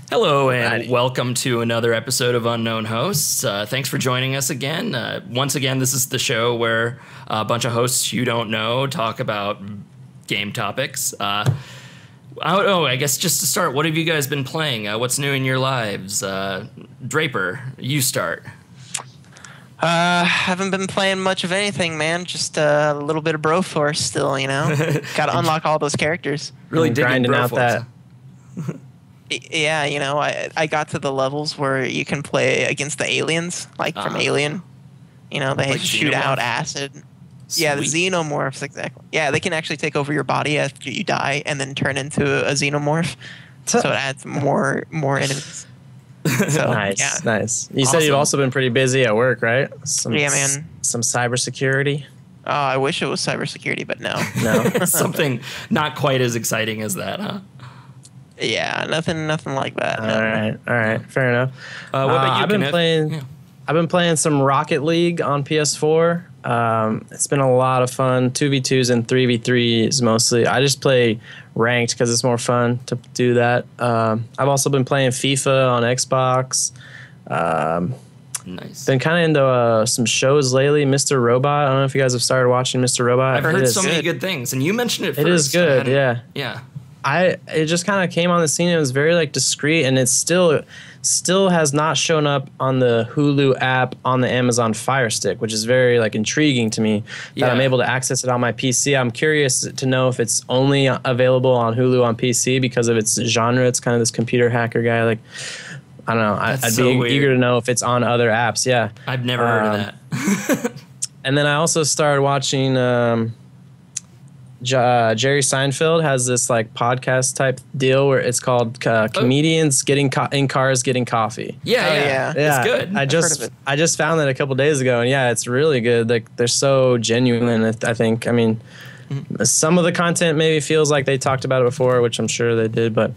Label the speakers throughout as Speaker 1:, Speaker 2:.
Speaker 1: Hello and welcome to another episode of Unknown Hosts. Thanks for joining us again. Once again, this is the show where a bunch of hosts you don't know talk about game topics. I guess just to start, what have you guys been playing? What's new in your lives? Draper, you start.
Speaker 2: Haven't been playing much of anything, man. Just a little bit of Broforce still, you know. Got to unlock all those characters.
Speaker 1: Really grinding out that.
Speaker 2: Yeah, you know, I got to the levels where you can play against the aliens, like from Alien. You know, they like shoot out acid. Sweet. Yeah, the xenomorphs, exactly. Yeah, they can actually take over your body after you die and then turn into a xenomorph. So it adds more enemies. So,
Speaker 3: nice,
Speaker 2: yeah.
Speaker 3: Nice. You said you've also been pretty busy at work, right?
Speaker 2: Yeah, man.
Speaker 3: Some cybersecurity.
Speaker 2: Oh, I wish it was cybersecurity, but no.
Speaker 3: No.
Speaker 1: Something not quite as exciting as that, huh?
Speaker 2: Yeah, nothing like that. No.
Speaker 3: All right, fair enough.
Speaker 1: What about you?
Speaker 3: I've been playing some Rocket League on PS4. It's been a lot of fun. 2v2s and 3v3s mostly. I just play ranked because it's more fun to do that. I've also been playing FIFA on Xbox.
Speaker 1: Nice.
Speaker 3: Been kind of into some shows lately. Mr. Robot. I don't know if you guys have started watching Mr. Robot.
Speaker 1: I've heard so many good things, and you mentioned it first.
Speaker 3: It is good, yeah.
Speaker 1: Yeah.
Speaker 3: It just kind of came on the scene. It was very like discreet, and it still has not shown up on the Hulu app on the Amazon Fire Stick, which is very like intriguing to me that I'm able to access it on my PC. I'm curious to know if it's only available on Hulu on PC because of its genre. It's kind of this computer hacker guy. Like, I don't know. I'd be eager to know if it's on other apps. Yeah,
Speaker 1: I've never heard of that.
Speaker 3: And then I also started watching. Jerry Seinfeld has this like podcast type deal where it's called comedians getting in cars getting coffee.
Speaker 1: Yeah, it's good.
Speaker 3: I just found that a couple days ago, and yeah, it's really good. Like they're so genuine. I think. I mean, some of the content maybe feels like they talked about it before, which I'm sure they did, but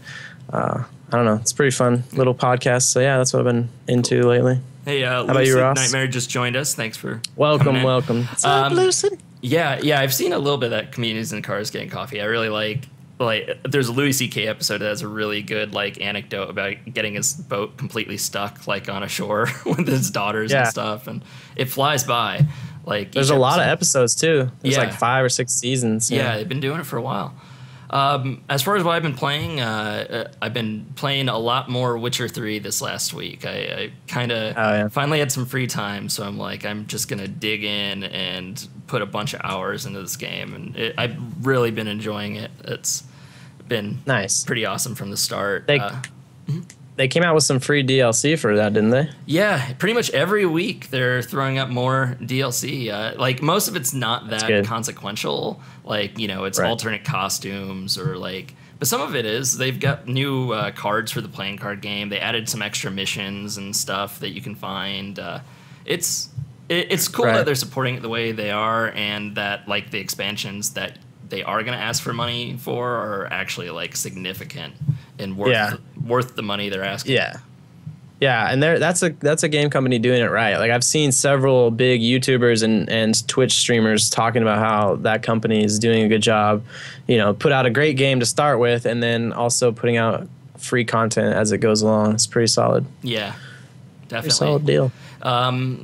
Speaker 3: I don't know. It's pretty fun little podcast. So yeah, that's what I've been into lately.
Speaker 1: Hey,
Speaker 3: how about you, Ross?
Speaker 1: Nightmare just joined us. Thanks for
Speaker 3: welcome.
Speaker 2: What's up, Lucid?
Speaker 1: Yeah, I've seen a little bit of that comedians in cars getting coffee. I really like there's a Louis C.K. episode that has a really good like anecdote about getting his boat completely stuck like on a shore with his daughters and stuff, and it flies by. Like
Speaker 3: there's a lot of episodes too. There's like 5 or 6 seasons.
Speaker 1: Yeah, they've been doing it for a while. As far as what I've been playing, I've been playing a lot more Witcher 3 this last week. I kind of finally had some free time, so I'm like, I'm just going to dig in and put a bunch of hours into this game. And I've really been enjoying it. It's been pretty awesome from the start.
Speaker 3: They came out with some free DLC for that, didn't they?
Speaker 1: Yeah, pretty much every week they're throwing up more DLC. Like most of it's not that consequential. Like, you know, it's alternate costumes or like, but some of it is. They've got new cards for the playing card game. They added some extra missions and stuff that you can find. It's cool that they're supporting it the way they are, and that like the expansions that they are going to ask for money for are actually like significant and worth the money they're asking.
Speaker 3: Yeah, and that's a game company doing it right. Like I've seen several big YouTubers and Twitch streamers talking about how that company is doing a good job. You know, put out a great game to start with, and then also putting out free content as it goes along. It's pretty solid.
Speaker 1: Yeah, definitely.
Speaker 3: Pretty solid deal.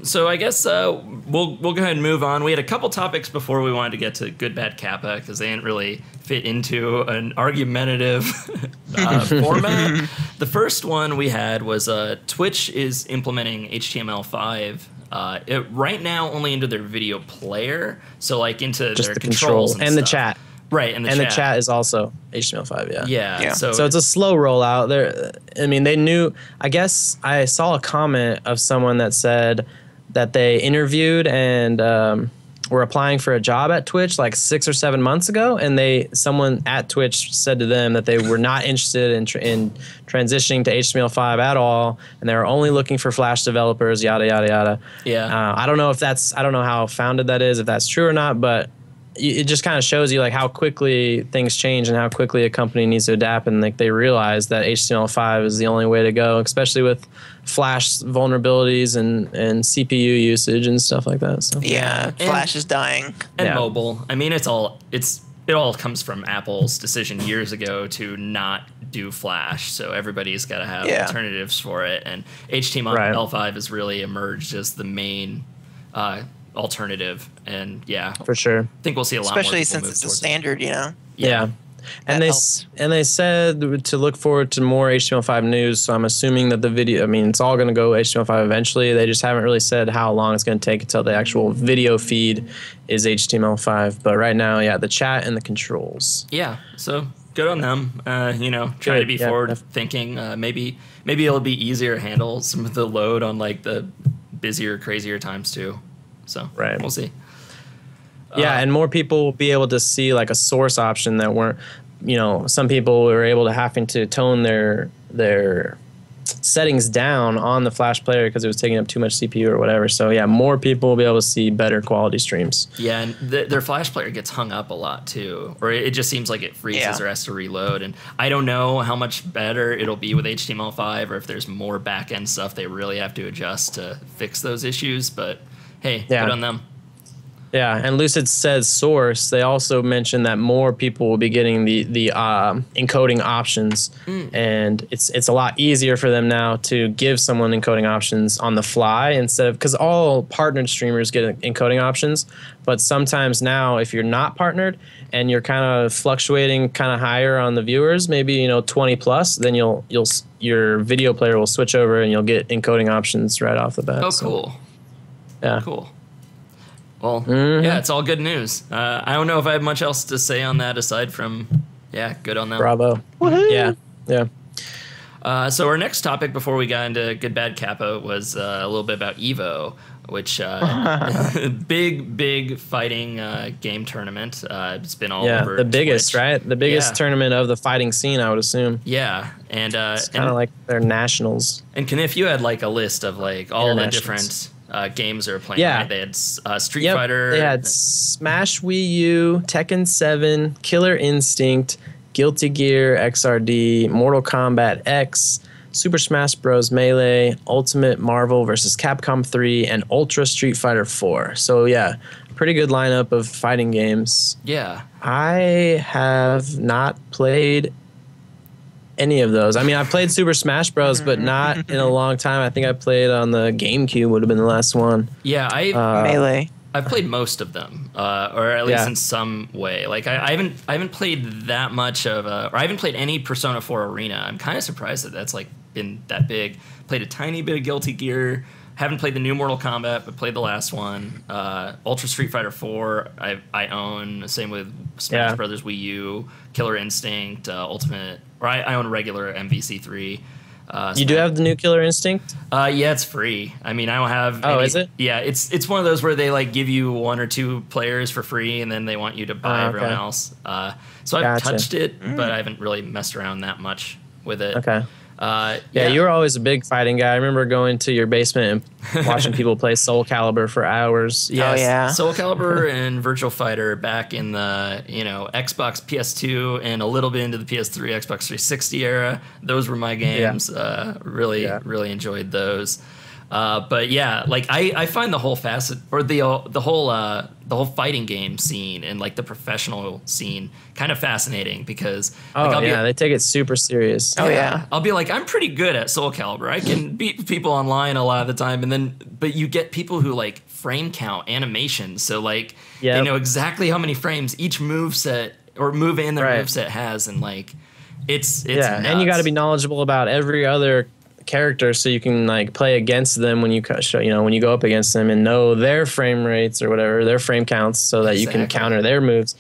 Speaker 1: So I guess we'll go ahead and move on. We had a couple topics before we wanted to get to Good, Bad Kappa because they didn't really fit into an argumentative format. The first one we had was Twitch is implementing HTML5 right now only into their video player, so like into
Speaker 3: just
Speaker 1: their
Speaker 3: the
Speaker 1: controls
Speaker 3: and
Speaker 1: stuff.
Speaker 3: the chat.
Speaker 1: Right, and the
Speaker 3: chat is also HTML5,
Speaker 1: yeah.
Speaker 3: So it's a slow rollout. I mean, they knew. I guess I saw a comment of someone that said that they interviewed and were applying for a job at Twitch like 6 or 7 months ago, and someone at Twitch said to them that they were not interested in transitioning to HTML5 at all, and they were only looking for Flash developers. Yada yada yada.
Speaker 1: Yeah.
Speaker 3: I don't know how founded that is, if that's true or not, but it just kind of shows you like how quickly things change and how quickly a company needs to adapt, and like they realize that HTML5 is the only way to go, especially with Flash vulnerabilities and CPU usage and stuff like that. So
Speaker 2: Flash is dying.
Speaker 1: And mobile. I mean, it all comes from Apple's decision years ago to not do Flash, so everybody's got to have alternatives for it. And HTML5 has really emerged as the main alternative. And
Speaker 3: for sure,
Speaker 1: I think we'll see a lot
Speaker 2: especially
Speaker 1: more
Speaker 2: since it's a standard, you know.
Speaker 3: Yeah. And they said to look forward to more HTML5 news. So I'm assuming that the video, I mean, it's all going to go HTML5 eventually. They just haven't really said how long it's going to take until the actual video feed is HTML5. But right now, the chat and the controls.
Speaker 1: Yeah. So good on them. You know, trying to be forward thinking. Maybe it'll be easier to handle some of the load on like the busier, crazier times too. So we'll see.
Speaker 3: Yeah, and more people will be able to see like a source option that weren't, you know, some people were able to having to tone their settings down on the Flash player because it was taking up too much CPU or whatever. So more people will be able to see better quality streams.
Speaker 1: Yeah, and their Flash player gets hung up a lot too, or it just seems like it freezes or has to reload. And I don't know how much better it'll be with HTML5 or if there's more back end stuff they really have to adjust to fix those issues. But hey, good on them.
Speaker 3: Yeah, and Lucid says source. They also mentioned that more people will be getting the encoding options, and it's a lot easier for them now to give someone encoding options on the fly instead of, because all partnered streamers get encoding options, but sometimes now if you're not partnered and you're kind of fluctuating kind of higher on the viewers, maybe 20 plus, then your video player will switch over and you'll get encoding options right off the bat.
Speaker 1: Oh, cool.
Speaker 3: Yeah,
Speaker 1: cool. Well, it's all good news. I don't know if I have much else to say on that aside from, good on them.
Speaker 3: Bravo.
Speaker 2: Woohoo.
Speaker 1: Yeah. So our next topic before we got into Good Bad Kappa was a little bit about EVO, which big fighting game tournament. It's been all over
Speaker 3: the biggest,
Speaker 1: Twitch.
Speaker 3: Right? The biggest tournament of the fighting scene, I would assume.
Speaker 1: Yeah, and
Speaker 3: it's kind of like their nationals.
Speaker 1: And Kniff, you had like a list of like all the different games they were playing.
Speaker 3: Yeah,
Speaker 1: right? They had Street Fighter.
Speaker 3: They had Smash Wii U, Tekken 7, Killer Instinct, Guilty Gear XRD, Mortal Kombat X, Super Smash Bros. Melee, Ultimate Marvel vs. Capcom 3, and Ultra Street Fighter 4. So pretty good lineup of fighting games.
Speaker 1: Yeah.
Speaker 3: I have not played any of those. I mean, I played Super Smash Bros, but not in a long time. I think I played on the GameCube, would have been the last one.
Speaker 1: Yeah,
Speaker 2: Melee.
Speaker 1: I've played most of them, or at least in some way. Like I haven't played that much of, or I haven't played any Persona 4 Arena. I'm kind of surprised that that's like been that big. Played a tiny bit of Guilty Gear. Haven't played the new Mortal Kombat, but played the last one. Ultra Street Fighter 4 I own. Same with Smash Brothers Wii U, Killer Instinct, Ultimate. Or I own regular MVC3.
Speaker 3: You do have the new Killer Instinct?
Speaker 1: Yeah, it's free. I mean, I don't have.
Speaker 3: Oh, is it?
Speaker 1: Yeah, it's one of those where they like give you 1 or 2 players for free, and then they want you to buy everyone else. So I've touched it, but I haven't really messed around that much with it.
Speaker 3: Okay. You were always a big fighting guy. I remember going to your basement and watching people play Soul Calibur for hours.
Speaker 1: Yes. Soul Calibur and Virtual Fighter back in the Xbox PS2 and a little bit into the PS3, Xbox 360 era. Those were my games. Really enjoyed those. But like I find the whole facet or the whole fighting game scene and like the professional scene kind of fascinating because
Speaker 3: they take it super serious.
Speaker 1: I'll be like, I'm pretty good at Soul Calibur. I can beat people online a lot of the time, but you get people who like frame count animations, so like they know exactly how many frames each moveset or move in their moveset has, and like it's nuts.
Speaker 3: And you got to be knowledgeable about every other character so you can like play against them when you when you go up against them and know their frame rates or whatever, their frame counts, so that you can counter their moves.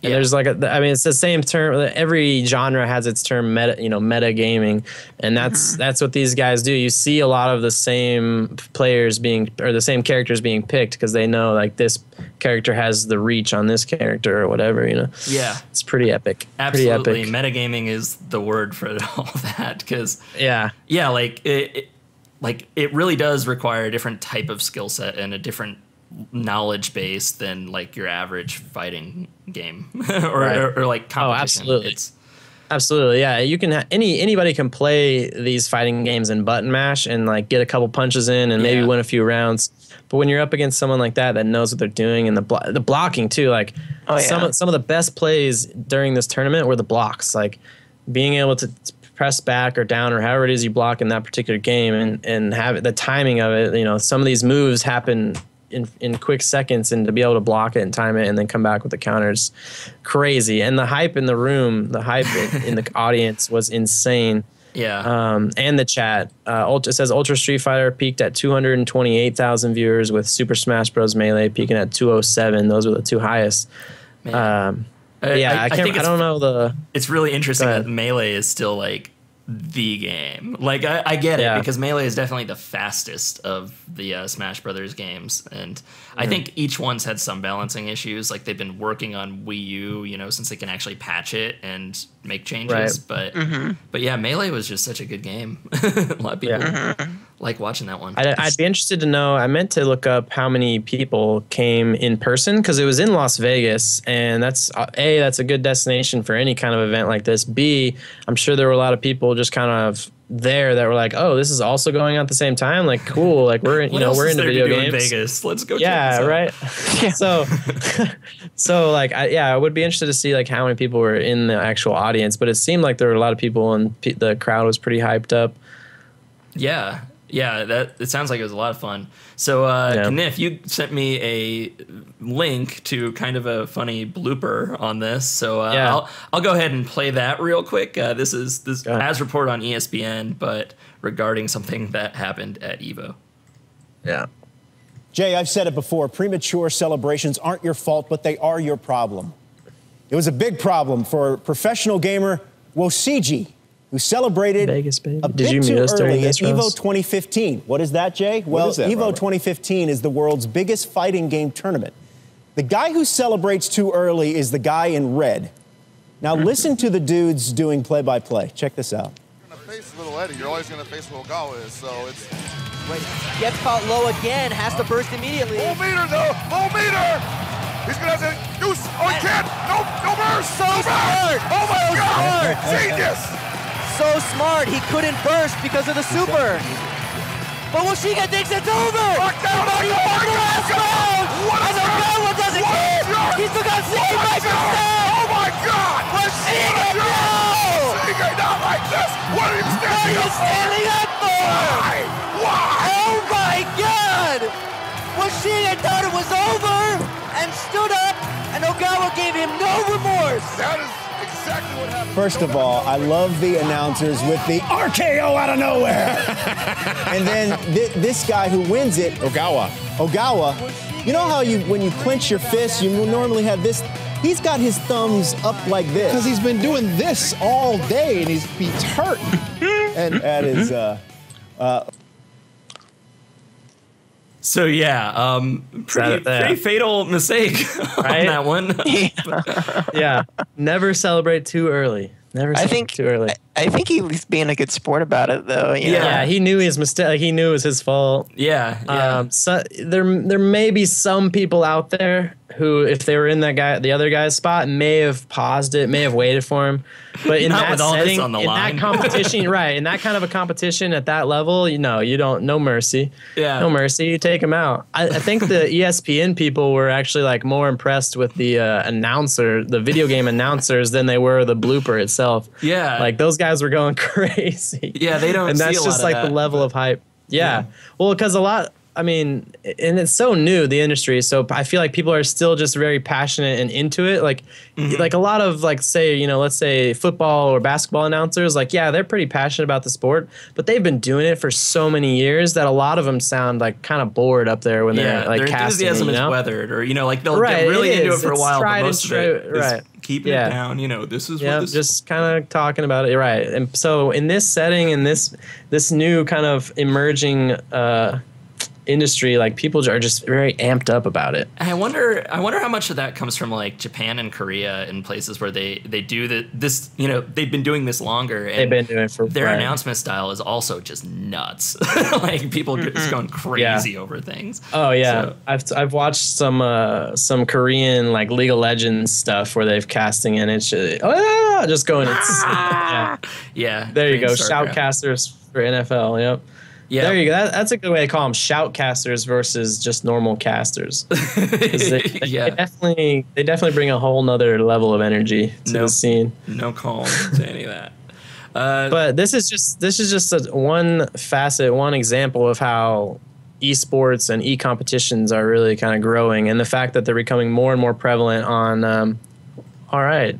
Speaker 3: And there's like it's the same term. Every genre has its term, meta gaming, and that's what these guys do. You see a lot of the same players the same characters being picked because they know like this character has the reach on this character or whatever.
Speaker 1: Yeah,
Speaker 3: it's pretty epic.
Speaker 1: Absolutely,
Speaker 3: pretty epic.
Speaker 1: Metagaming is the word for all that because like it really does require a different type of skill set and a different knowledge base than like your average fighting game or like competition.
Speaker 3: Oh, absolutely. Absolutely, yeah. You can anybody can play these fighting games in button mash and like get a couple punches in and maybe win a few rounds. But when you're up against someone like that knows what they're doing and the blocking too, like some of the best plays during this tournament were the blocks, like being able to press back or down or however it is you block in that particular game and have the timing of it. You know, some of these moves happen in quick seconds, and to be able to block it and time it and then come back with the counters, crazy. And the hype in the room, the hype in the audience was insane.
Speaker 1: Yeah.
Speaker 3: And the chat. It says Ultra Street Fighter peaked at 228,000 viewers, with Super Smash Bros. Melee peaking at 207. Those were the two highest. I don't know
Speaker 1: It's really interesting that Melee is still like the game. Like I get it, because Melee is definitely the fastest of the Smash Brothers games, and I think each one's had some balancing issues. Like they've been working on Wii U, you know, since they can actually patch it and make changes. But yeah, Melee was just such a good game. A lot of people like watching that one.
Speaker 3: I'd be interested to know. I meant to look up how many people came in person, because it was in Las Vegas, and that's a good destination for any kind of event like this. B, I'm sure there were a lot of people just kind of there that were like, oh, this is also going on at the same time. Like, cool. Like we're we're into video games.
Speaker 1: Vegas. Let's go.
Speaker 3: Yeah, right. So like I would be interested to see like how many people were in the actual audience, but it seemed like there were a lot of people and the crowd was pretty hyped up.
Speaker 1: Yeah, it sounds like it was a lot of fun. So, Kniff, you sent me a link to kind of a funny blooper on this. So I'll go ahead and play that real quick. This is as reported on ESPN, but regarding something that happened at EVO.
Speaker 3: Yeah.
Speaker 4: Jay, I've said it before. Premature celebrations aren't your fault, but they are your problem. It was a big problem for professional gamer Wosiji, who celebrated
Speaker 3: Vegas, baby.
Speaker 4: a bit too early at EVO 2015. What is that, Jay? Well, EVO 2015 is the world's biggest fighting game tournament. The guy who celebrates too early is the guy in red. Now listen to the dudes doing play-by-play. Check this out.
Speaker 5: You're going to face Little Eddie. You're always going to face what Ogawa is, so it's...
Speaker 6: Wait, gets caught low again, has to burst immediately.
Speaker 5: Full meter, though! Full meter! He's going to have to do... Oh, he can't! No burst!
Speaker 6: So smart!
Speaker 5: Oh, my God! Genius!
Speaker 6: So smart, he couldn't burst because of the super. But Washiga thinks it's over!
Speaker 5: Lock down!
Speaker 6: The last round! And Ogawa doesn't care! He still got 65%!
Speaker 5: Oh my God!
Speaker 6: Washiga, no!
Speaker 5: Washiga, not like this! What are you standing up for?
Speaker 6: Standing up for?
Speaker 5: Why?
Speaker 6: Oh my God! Washiga thought it was over and stood up, and Ogawa gave him no remorse!
Speaker 5: That is exactly what happened.
Speaker 4: First of all, I love the announcers with the RKO out of nowhere. And then this guy who wins it, Ogawa. You know how when you clench your fist, you normally have this. He's got his thumbs up like this.
Speaker 7: Because he's been doing this all day and he's hurt.
Speaker 4: And that is...
Speaker 1: So yeah, pretty fatal mistake on that one.
Speaker 3: Yeah, never celebrate too early. Never celebrate too early.
Speaker 2: I think he's being a good sport about it, though.
Speaker 3: Yeah, he knew his mistake. Like, he knew it was his fault.
Speaker 1: Yeah.
Speaker 3: So there may be some people out there who, if they were in the other guy's spot, may have paused it, may have waited for him. But in that setting, that competition, right? In that kind of a competition at that level, you don't. No mercy.
Speaker 1: Yeah.
Speaker 3: No mercy. You take him out. I think the ESPN people were actually like more impressed with the the video game announcers, than they were the blooper itself.
Speaker 1: Yeah.
Speaker 3: Like those guys were going crazy.
Speaker 1: Yeah, they don't.
Speaker 3: And
Speaker 1: see
Speaker 3: that's
Speaker 1: a
Speaker 3: just
Speaker 1: lot
Speaker 3: like
Speaker 1: of that,
Speaker 3: the level of hype. Yeah. Well, because a lot. I mean, and it's so new, the industry. So I feel like people are still just very passionate and into it. Like, like a lot of let's say football or basketball announcers, like, yeah, they're pretty passionate about the sport, but they've been doing it for so many years that a lot of them sound like kind of bored up there when they're like
Speaker 1: their
Speaker 3: casting.
Speaker 1: Enthusiasm is weathered, or like they'll get really into it for a while, but most of it is keeping it down. This is what this
Speaker 3: just kind of talking about it, right? And so in this setting, in this new kind of emerging industry, like people are just very amped up about it.
Speaker 1: And I wonder how much of that comes from like Japan and Korea and places where they do this, you know, they've been doing this longer, and
Speaker 3: they've been doing it for
Speaker 1: their announcement style is also just nuts. Like people just going crazy over things.
Speaker 3: Oh yeah, so, I've watched some Korean like League of Legends stuff where they've casting and it's just going.
Speaker 1: Yeah.
Speaker 3: There you go, shoutcasters for NFL. Yep. Yeah, there you go. That's a good way to call them, shoutcasters versus just normal casters. They definitely bring a whole nother level of energy to the scene.
Speaker 1: No call to any of that.
Speaker 3: But this is just one facet, one example of how esports and e-competitions are really kind of growing, and the fact that they're becoming more and more prevalent on. All right.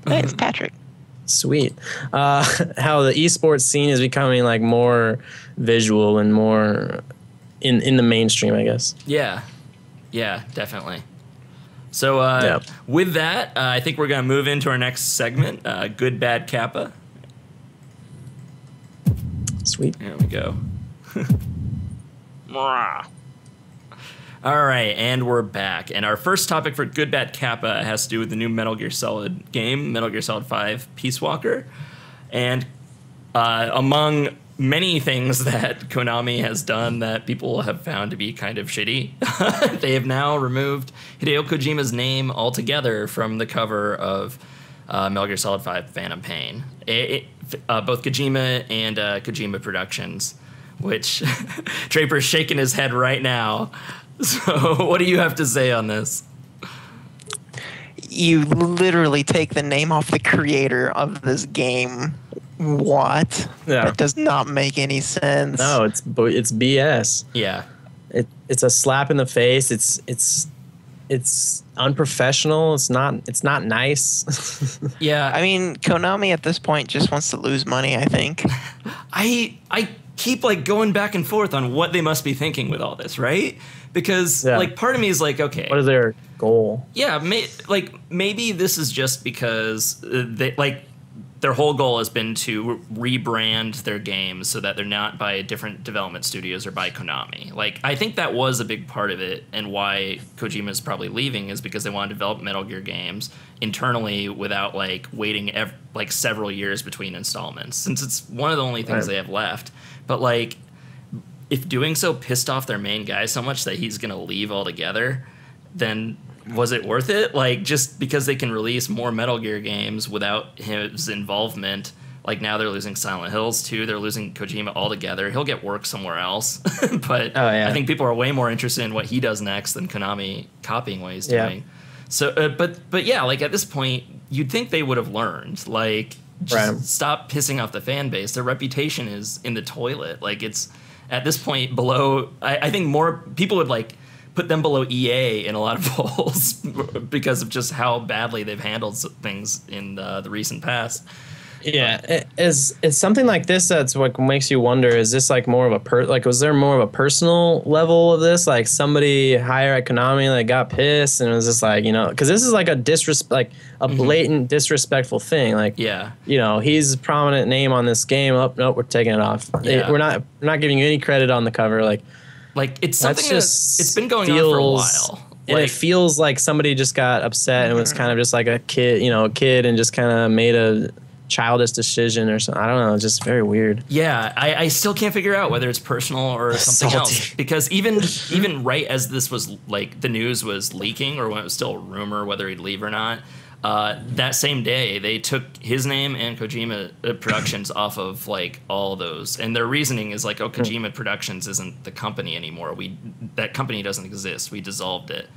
Speaker 2: Hey, it's Patrick.
Speaker 3: Sweet. How the esports scene is becoming like more visual and more in the mainstream, I guess.
Speaker 1: Yeah, definitely. So with that, I think we're gonna move into our next segment, Good Bad Kappa.
Speaker 3: Sweet.
Speaker 1: There we go. All right, and we're back. And our first topic for Good Bad Kappa has to do with the new Metal Gear Solid game, Metal Gear Solid 5 Peace Walker. And among many things that Konami has done that people have found to be kind of shitty, they have now removed Hideo Kojima's name altogether from the cover of Metal Gear Solid 5 Phantom Pain. Both Kojima and Kojima Productions, which Draper's shaking his head right now. So what do you have to say on this?
Speaker 2: You literally take the name off the creator of this game. What?
Speaker 3: Yeah.
Speaker 2: That does not make any sense.
Speaker 3: No, it's BS.
Speaker 1: Yeah.
Speaker 3: It's a slap in the face. It's unprofessional. It's not nice.
Speaker 1: Yeah.
Speaker 2: I mean, Konami at this point just wants to lose money, I think.
Speaker 1: I keep like going back and forth on what they must be thinking with all this, right? Because like part of me is like, okay,
Speaker 3: what is their goal?
Speaker 1: Yeah, maybe this is just because their whole goal has been to rebrand their games so that they're not by different development studios or by Konami. Like, I think that was a big part of it, and why Kojima's probably leaving is because they want to develop Metal Gear games internally without like waiting several years between installments, since it's one of the only things they have left. But like, if doing so pissed off their main guy so much that he's gonna leave altogether, then was it worth it? Like, just because they can release more Metal Gear games without his involvement, like now they're losing Silent Hills too, they're losing Kojima altogether. He'll get work somewhere else. But I think people are way more interested in what he does next than Konami copying what he's doing. So, but yeah, like at this point, you'd think they would have learned, like, just stop pissing off the fan base. Their reputation is in the toilet. Like, it's at this point below, I think more people would like put them below EA in a lot of polls because of just how badly they've handled things in the recent past.
Speaker 3: Yeah, it's something like this that's what makes you wonder, is this like more of a was there more of a personal level of this? Like somebody higher at Konami like got pissed and it was just like, you know, because this is like a blatant disrespectful thing. Like, you know, he's a prominent name on this game. Oh, nope, we're taking it off. We're not giving you any credit on the cover. Like
Speaker 1: it's something it's been going on for a while.
Speaker 3: And it feels like somebody just got upset and was kind of just like a kid and just kind of made a childish decision or something. I don't know. It's just very weird.
Speaker 1: Yeah, I still can't figure out whether it's personal or something else. Because even right as this was like the news was leaking, or when it was still a rumor whether he'd leave or not, that same day they took his name and Kojima Productions off of like all those, and their reasoning is like, oh, Kojima Productions isn't the company anymore. That company doesn't exist. We dissolved it.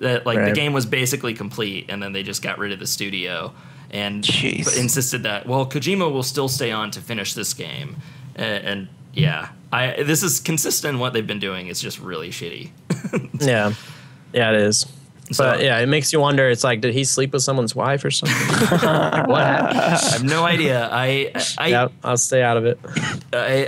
Speaker 1: That the game was basically complete, and then they just got rid of the studio and insisted that, well, Kojima will still stay on to finish this game. And this is consistent in what they've been doing. It's just really shitty.
Speaker 3: Yeah, it is. But yeah, it makes you wonder. It's like, did he sleep with someone's wife or something? Like, what happened?
Speaker 1: I have no idea.
Speaker 3: I'll stay out of it.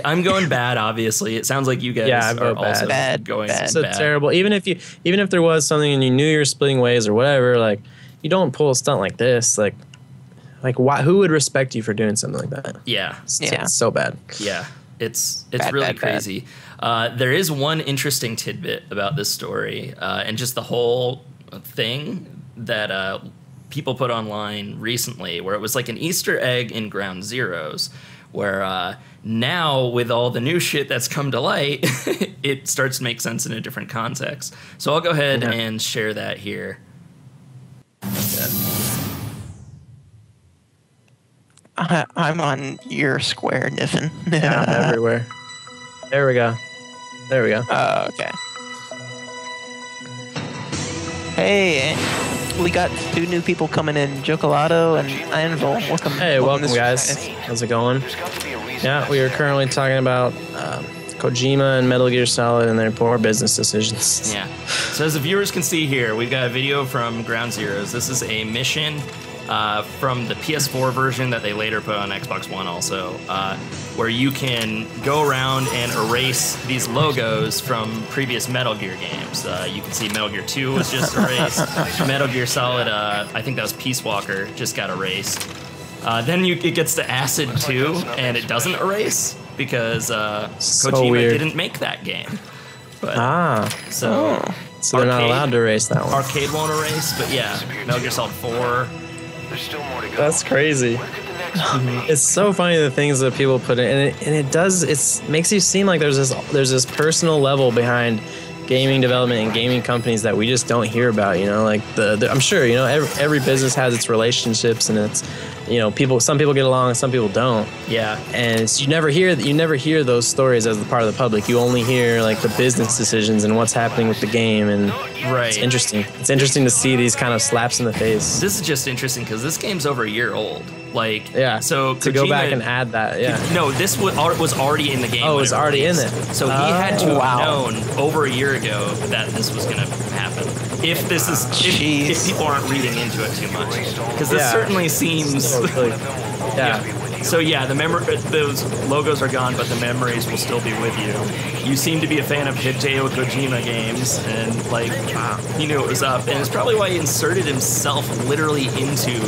Speaker 1: I'm going bad. Obviously, it sounds like you guys are also going bad.
Speaker 3: So terrible. Even if there was something and you knew you were splitting ways or whatever, like, you don't pull a stunt like this. Like why? Who would respect you for doing something like that?
Speaker 1: Yeah,
Speaker 3: it's so bad.
Speaker 1: Yeah. It's really crazy. There is one interesting tidbit about this story and just the whole thing that people put online recently, where it was like an Easter egg in Ground Zeroes, where now with all the new shit that's come to light, it starts to make sense in a different context. So I'll go ahead and share that here.
Speaker 2: I'm on your square, Niffin.
Speaker 3: Yeah, everywhere. There we go. There we go.
Speaker 2: Okay. Hey, we got 2 new people coming in, Jocolato and Anvil. Welcome.
Speaker 3: Hey, welcome guys. How's it going? Yeah, we are currently talking about Kojima and Metal Gear Solid and their poor business decisions.
Speaker 1: Yeah. So as the viewers can see here, we've got a video from Ground Zeroes. This is a mission from the PS4 version that they later put on Xbox One also, where you can go around and erase these logos from previous Metal Gear games. You can see Metal Gear 2 was just erased. Metal Gear Solid, I think that was Peace Walker, just got erased. Then it gets to Acid 2, and it doesn't erase because Kojima didn't make that game. But, so
Speaker 3: they're not allowed to erase that one.
Speaker 1: Arcade won't erase, but yeah, Metal Gear Solid 4.
Speaker 8: There's still more to go.
Speaker 3: That's crazy. It's so funny the things that people put in, and it makes you seem like there's this personal level behind gaming development and gaming companies that we just don't hear about. You know, like I'm sure every business has its relationships, and it's some people get along and some people don't.
Speaker 1: Yeah,
Speaker 3: and you never hear those stories as a part of the public. You only hear like the business decisions and what's happening with the game, and it's interesting. It's interesting to see these kind of slaps in the face.
Speaker 1: This is just interesting because this game's over a year old. Like,
Speaker 3: so to go back and add that,
Speaker 1: no, this was already in the game.
Speaker 3: Oh, it was already in it.
Speaker 1: So he had to have known over a year ago that this was going to happen. If people aren't reading into it too much, because this certainly seems. So those logos are gone, but the memories will still be with you. You seem to be a fan of Hideo Kojima games, and he knew it was up, and it's probably why he inserted himself literally into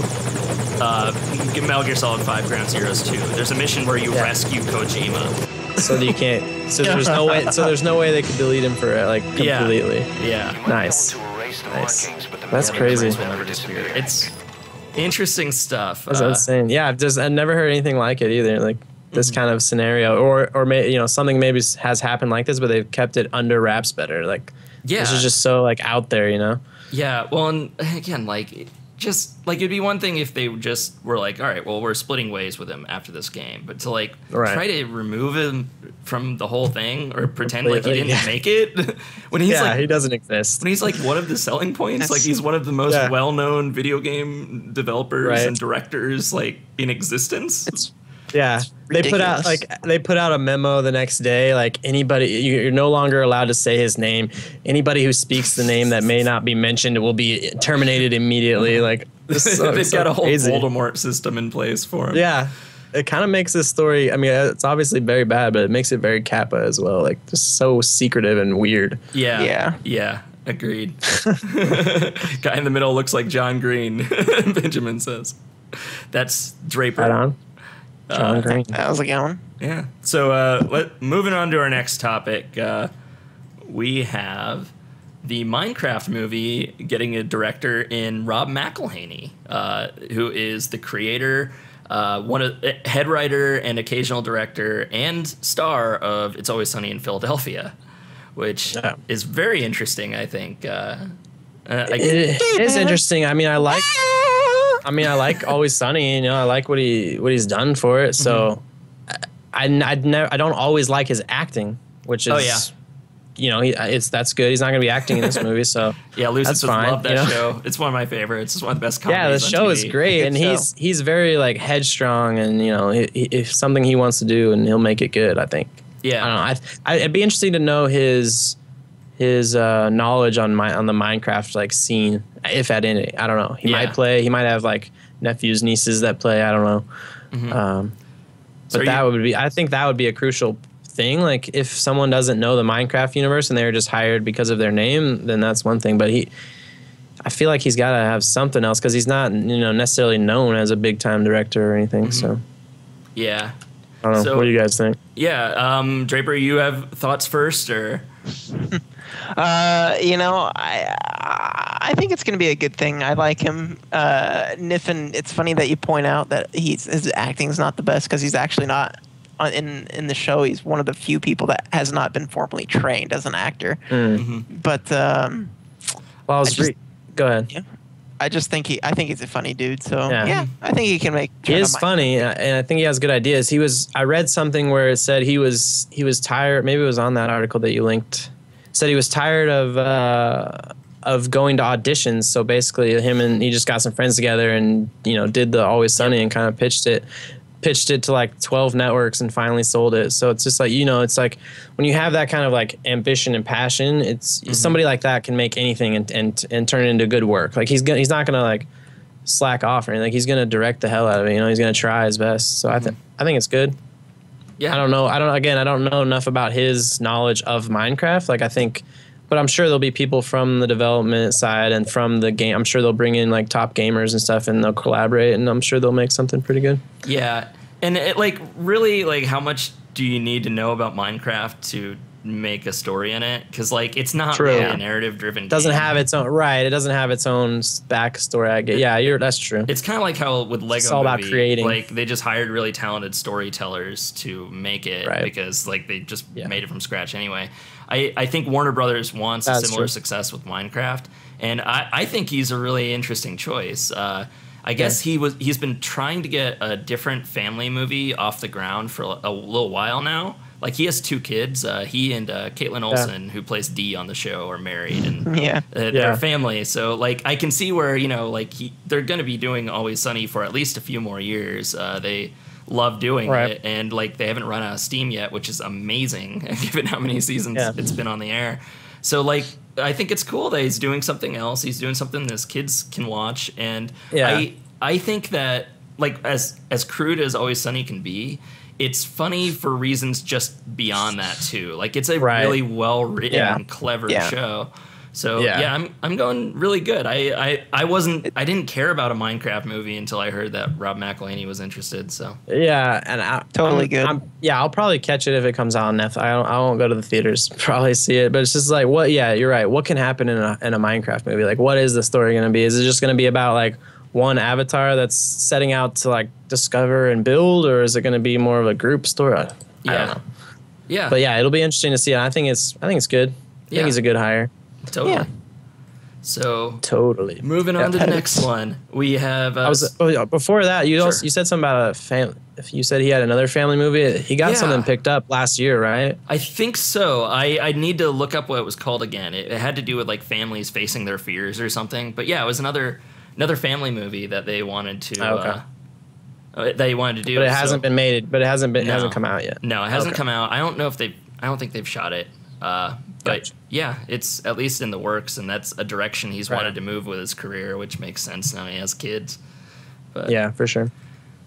Speaker 1: Metal Gear Solid 5 Ground Zeroes 2. There's a mission where you rescue Kojima.
Speaker 3: So that you can't. So there's no way. So there's no way they could delete him for completely.
Speaker 1: Yeah.
Speaker 3: Nice. That's crazy.
Speaker 1: It's interesting stuff.
Speaker 3: That's insane. Yeah, I've never heard anything like it either. Like this kind of scenario, or something maybe has happened like this, but they've kept it under wraps better. Like this is just so out there,
Speaker 1: Yeah. Well, and again, it'd be one thing if they just were all right, well, we're splitting ways with him after this game, but to try to remove him from the whole thing or pretend like he didn't make it when he's
Speaker 3: he doesn't exist.
Speaker 1: When he's one of the selling points, he's one of the most well-known video game developers and directors in existence. They put out a memo the next day. Anybody, you're no longer allowed to say his name. Anybody who speaks the name that may not be mentioned will be terminated immediately. They've got a whole Voldemort system in place for him.
Speaker 3: Yeah, it kind of makes this story. I mean, it's obviously very bad, but it makes it very Kappa as well. Just so secretive and weird.
Speaker 1: Yeah. Agreed. Guy in the middle looks like John Green. Benjamin says, "That's Draper."
Speaker 3: Right on. John Green.
Speaker 2: How's it going?
Speaker 1: Yeah. So moving on to our next topic, we have the Minecraft movie getting a director in Rob McElhenney, who is the creator, head writer and occasional director and star of It's Always Sunny in Philadelphia, which is very interesting, I think.
Speaker 3: It is interesting. I mean, I like Always Sunny. I like what he's done for it. So I don't always like his acting, which is that's good. He's not going to be acting in this movie, so
Speaker 1: Lucius would love that show. It's one of my favorites. It's one of the best comedies.
Speaker 3: Yeah, the show is great, and he's very headstrong, and if something he wants to do, and he'll make it good. I think. Yeah, I don't know. It'd be interesting to know his knowledge on the Minecraft scene, if at any. I don't know. He might play. He might have nephews, nieces that play. I don't know. But I think that would be a crucial thing. If someone doesn't know the Minecraft universe and they were just hired because of their name, then that's one thing. But I feel like he's got to have something else because he's not necessarily known as a big time director or anything. So
Speaker 1: yeah.
Speaker 3: I don't know.
Speaker 1: So,
Speaker 3: what do you guys think?
Speaker 1: Yeah, Draper, you have thoughts first, or?
Speaker 2: I think it's going to be a good thing. I like him. Niffen, it's funny that you point out that his acting is not the best because he's actually not in the show. He's one of the few people that has not been formally trained as an actor.
Speaker 1: Mm-hmm.
Speaker 2: But
Speaker 3: go ahead.
Speaker 2: Yeah. I think he's a funny dude. So yeah I think he can make.
Speaker 3: He is funny, and I think he has good ideas. I read something where it said he was tired. Maybe it was on that article that you linked. Said he was tired of going to auditions. So basically, he just got some friends together and did the Always Sunny and kind of pitched it to like 12 networks and finally sold it. So it's just like, it's like when you have that kind of like ambition and passion, it's somebody like that can make anything and turn it into good work. Like he's not gonna like slack off or anything. Like he's gonna direct the hell out of it. He's gonna try his best. So I think it's good. Yeah. I don't know enough about his knowledge of Minecraft. But I'm sure there'll be people from the development side and from the game. I'm sure they'll bring in like top gamers and stuff, and they'll collaborate, and I'm sure they'll make something pretty good.
Speaker 1: Yeah, and really, how much do you need to know about Minecraft to make a story in it? Because it's not really a narrative-driven.
Speaker 3: It doesn't have its own It doesn't have its own backstory. I get. Yeah, that's true.
Speaker 1: It's kind of like how with Lego.
Speaker 3: It's all about creating.
Speaker 1: They just hired really talented storytellers to make it because they just made it from scratch anyway. I think Warner Brothers wants a similar success with Minecraft, and I think he's a really interesting choice. I guess he's been trying to get a different family movie off the ground for a little while now. Like he has 2 kids. He and Caitlin Olsen, who plays Dee on the show, are married and they're family. So I can see where they're going to be doing Always Sunny for at least a few more years. They love doing it, and they haven't run out of steam yet, which is amazing given how many seasons it's been on the air. So I think it's cool that he's doing something else. He's doing something that his kids can watch, and I think that as crude as Always Sunny can be, it's funny for reasons just beyond that too. It's a really well written, clever show. So I'm going really good. I didn't care about a Minecraft movie until I heard that Rob McElhenney was interested. So
Speaker 3: and good. I'll probably catch it if it comes out on Netflix. I won't go to the theaters to probably see it, but it's just like what? Yeah, you're right. What can happen in a Minecraft movie? What is the story going to be? Is it just going to be about one avatar that's setting out to discover and build, or is it going to be more of a group story? I don't know. Yeah, but it'll be interesting to see. I think it's good. I think he's a good hire.
Speaker 1: Totally.
Speaker 2: Yeah.
Speaker 1: So
Speaker 3: totally.
Speaker 1: Moving on to the next one, we have.
Speaker 3: Before that, you said something about a family. If you said he had another family movie, he got something picked up last year, right?
Speaker 1: I think so. I need to look up what it was called again. It had to do with families facing their fears or something. But yeah, it was another family movie that they wanted to. They wanted to do.
Speaker 3: But it hasn't been made. But it hasn't come out yet.
Speaker 1: No, it hasn't come out. I don't think they've shot it. But yeah, it's at least in the works, and that's a direction he's wanted to move with his career, which makes sense now he has kids. But,
Speaker 3: yeah, for sure.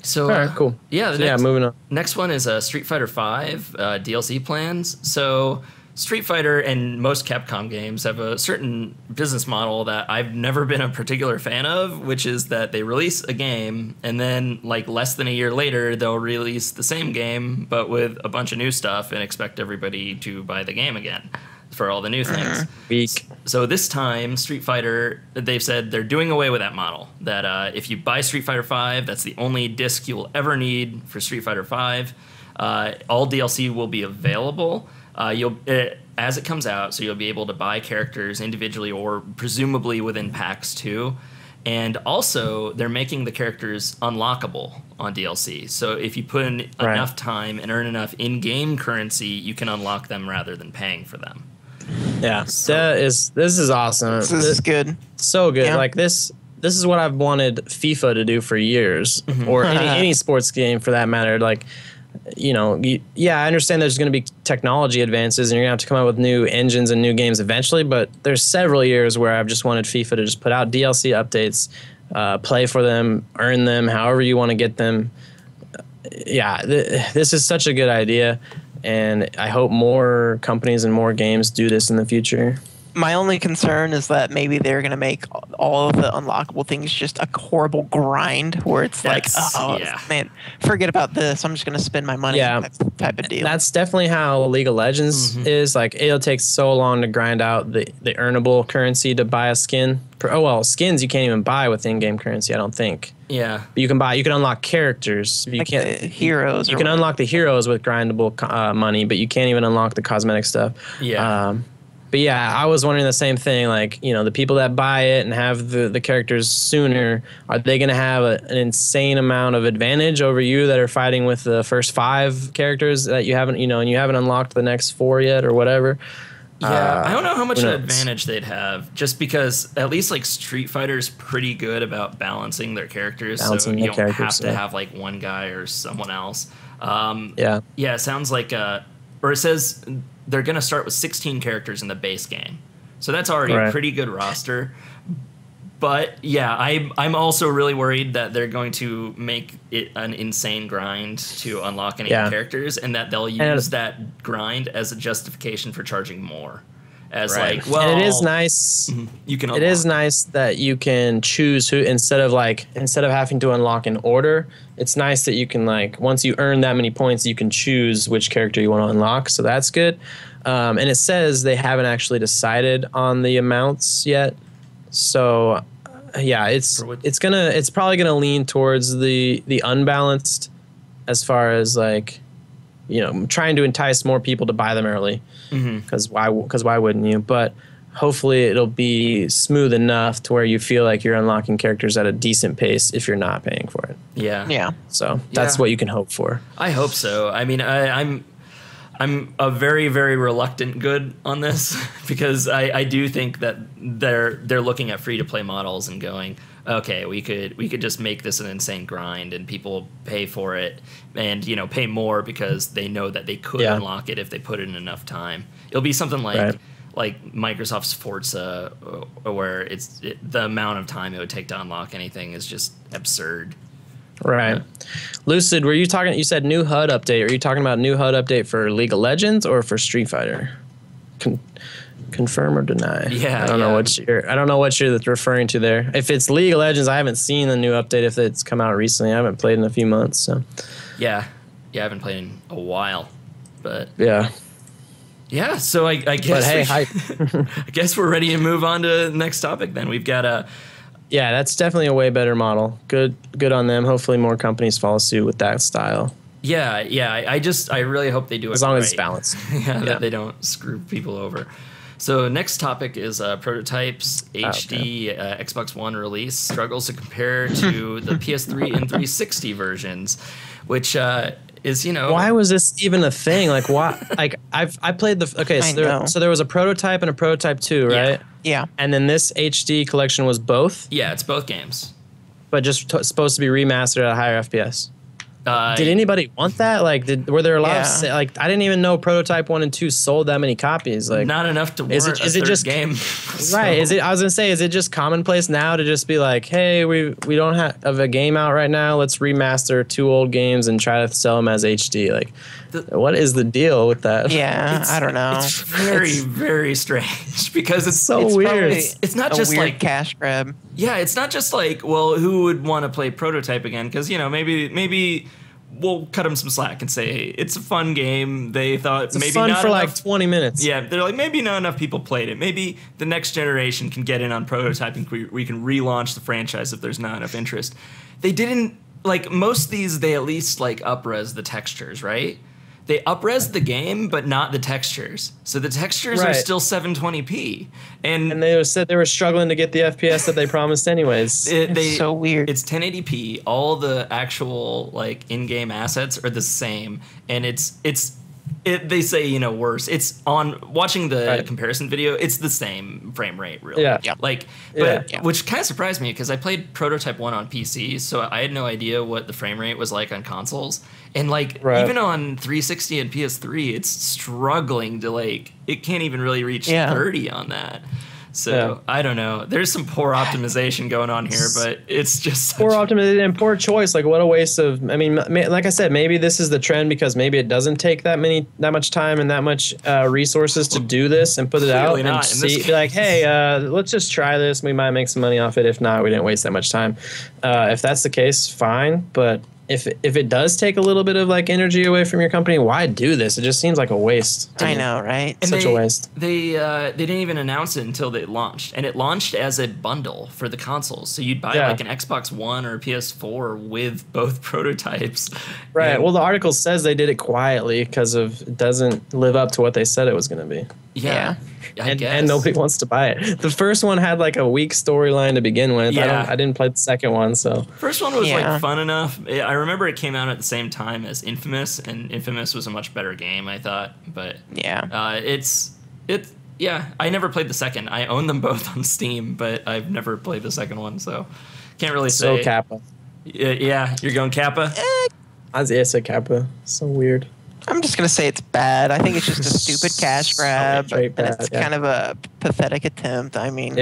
Speaker 1: So,
Speaker 3: all right, cool.
Speaker 1: Yeah,
Speaker 3: moving on.
Speaker 1: Next one is Street Fighter V DLC plans. So Street Fighter and most Capcom games have a certain business model that I've never been a particular fan of, which is that they release a game and then less than a year later they'll release the same game but with a bunch of new stuff and expect everybody to buy the game again for all the new things.
Speaker 3: Weak.
Speaker 1: So this time Street Fighter, they've said they're doing away with that model, that if you buy Street Fighter V, that's the only disc you'll ever need for Street Fighter V. All DLC will be available as it comes out, so you'll be able to buy characters individually or presumably within packs too. And also, they're making the characters unlockable on DLC. So if you put in enough time and earn enough in-game currency, you can unlock them rather than paying for them.
Speaker 3: Yeah, this is awesome.
Speaker 2: This is good.
Speaker 3: So good. Yeah. This is what I've wanted FIFA to do for years, or any sports game for that matter. I understand there's going to be technology advances and you're going to have to come up with new engines and new games eventually, but there's several years where I've just wanted FIFA to just put out DLC updates, play for them, earn them, however you want to get them. This is such a good idea, and I hope more companies and more games do this in the future.
Speaker 2: My only concern is that maybe they're going to make all of the unlockable things just a horrible grind where it's man, forget about this. I'm just going to spend my money type of deal.
Speaker 3: That's definitely how League of Legends is. Like, it'll take so long to grind out the earnable currency to buy a skin. Skins you can't even buy with in-game currency, I don't think.
Speaker 1: Yeah.
Speaker 3: But you can unlock characters. You can't
Speaker 2: heroes.
Speaker 3: You can unlock the heroes with grindable money, but you can't even unlock the cosmetic stuff.
Speaker 1: Yeah.
Speaker 3: But yeah, I was wondering the same thing. Like, the people that buy it and have the characters sooner, are they going to have an insane amount of advantage over you that are fighting with the first 5 characters that you haven't, and you haven't unlocked the next 4 yet or whatever?
Speaker 1: Yeah, I don't know how much of an advantage they'd have, just because at least like Street Fighter's pretty good about balancing their characters, so you don't have to have like one guy or someone else. Yeah, it sounds like, or it says they're going to start with 16 characters in the base game. So that's already a pretty good roster. But yeah, I'm also really worried that they're going to make it an insane grind to unlock any characters, and that they'll use that grind as a justification for charging more. As like, well,
Speaker 3: and it is nice.
Speaker 1: You can.
Speaker 3: It is nice that you can choose who instead of having to unlock in order. It's nice that you can, like, once you earn that many points, you can choose which character you want to unlock. So that's good. And it says they haven't actually decided on the amounts yet. So yeah, it's probably gonna lean towards the unbalanced, as far as like, trying to entice more people to buy them early. Because why wouldn't you? But hopefully it'll be smooth enough to where you feel like you're unlocking characters at a decent pace if you're not paying for it.
Speaker 2: Yeah.
Speaker 3: So that's what you can hope for.
Speaker 1: I hope so. I mean, I'm a very, very reluctant good on this because I do think that they're looking at free to play models and going, okay, we could just make this an insane grind and people pay for it and pay more because they know that they could unlock it if they put in enough time. It'll be something like Microsoft's Forza, where the amount of time it would take to unlock anything is just absurd.
Speaker 3: Right. Lucid, you said new HUD update. Are you talking about new HUD update for League of Legends or for Street Fighter? Confirm or deny?
Speaker 1: Yeah.
Speaker 3: I don't know what you're referring to there. If it's League of Legends, I haven't seen the new update if it's come out recently. I haven't played in a few months, so.
Speaker 1: Yeah, I haven't played in a while, but
Speaker 3: yeah.
Speaker 1: Yeah, so I guess.
Speaker 3: But hey,
Speaker 1: I guess we're ready to move on to the next topic. Then we've got a.
Speaker 3: Yeah, that's definitely a way better model. Good on them. Hopefully, more companies follow suit with that style.
Speaker 1: Yeah. I really hope they do it
Speaker 3: as long
Speaker 1: right.
Speaker 3: as it's balanced.
Speaker 1: That they don't screw people over. So next topic is prototypes. HD Xbox One release struggles to compare to the PS3 and 360 versions, which is
Speaker 3: why was this even a thing? Like, why? Like, I played the so there was a prototype and a prototype 2, right?
Speaker 2: Yeah.
Speaker 3: And then this HD collection was both.
Speaker 1: Yeah, it's both games,
Speaker 3: but just supposed to be remastered at a higher FPS. Did anybody want that? Like, were there a lot of I didn't even know Prototype 1 and 2 sold that many copies. Like,
Speaker 1: not enough to warrant a third game.
Speaker 3: Right? I was gonna say, is it just commonplace now to just be like, hey, we don't have a game out right now. Let's remaster 2 old games and try to sell them as HD. Like, what is the deal with that?
Speaker 2: Yeah, I don't know.
Speaker 1: It's very, very strange because it's
Speaker 3: so weird.
Speaker 1: It's not just
Speaker 2: weird
Speaker 1: like
Speaker 2: cash grab.
Speaker 1: Yeah, it's not just like, well, who would want to play Prototype again? Because maybe we'll cut them some slack and say it's a fun game. They thought
Speaker 3: it's
Speaker 1: maybe
Speaker 3: fun
Speaker 1: not
Speaker 3: for
Speaker 1: enough,
Speaker 3: like 20 minutes.
Speaker 1: Yeah, they're like, maybe not enough people played it. Maybe the next generation can get in on Prototype and we can relaunch the franchise if there's not enough interest. They didn't, like, most of these, they at least like up-res the textures, right? They up-res the game, but not the textures. So the textures are still 720p. And
Speaker 3: they said they were struggling to get the FPS that they promised anyways.
Speaker 2: It's so weird.
Speaker 1: It's 1080p. All the actual like in-game assets are the same. And they say, worse. It's on watching the comparison video, it's the same frame rate, really.
Speaker 3: Yeah.
Speaker 1: Which kind of surprised me because I played Prototype 1 on PC, so I had no idea what the frame rate was like on consoles. And even on 360 and PS3, it's struggling to it can't even really reach 30 on that. So I don't know. There's some poor optimization going on here, but it's just
Speaker 3: poor optimization and poor choice. Like what a waste of. I mean, like I said, maybe this is the trend because maybe it doesn't take that much time and that much resources to do this and put it out and be like, hey, let's just try this. We might make some money off it. If not, we didn't waste that much time. If that's the case, fine. But if it does take a little bit of like energy away from your company, why do this? It just seems like a waste.
Speaker 2: I know, right?
Speaker 1: And
Speaker 3: Such a waste.
Speaker 1: They didn't even announce it until they launched, and it launched as a bundle for the consoles. So you'd buy like an Xbox One or a PS4 with both prototypes.
Speaker 3: Right.
Speaker 1: And,
Speaker 3: well, the article says they did it quietly because it doesn't live up to what they said it was going to be.
Speaker 1: Yeah.
Speaker 3: And nobody wants to buy it. The first one had like a weak storyline to begin with.
Speaker 1: Yeah.
Speaker 3: I didn't play the second one, so.
Speaker 1: First one was like fun enough. I remember it came out at the same time as Infamous, and Infamous was a much better game, I thought. But I never played the second. I own them both on Steam, but I've never played the second one, so can't really say.
Speaker 3: So Kappa.
Speaker 1: Yeah, you're going Kappa?
Speaker 3: I said Kappa. So weird.
Speaker 2: I'm just going to say it's bad. I think it's just a stupid cash grab, and it's kind of a pathetic attempt. I mean,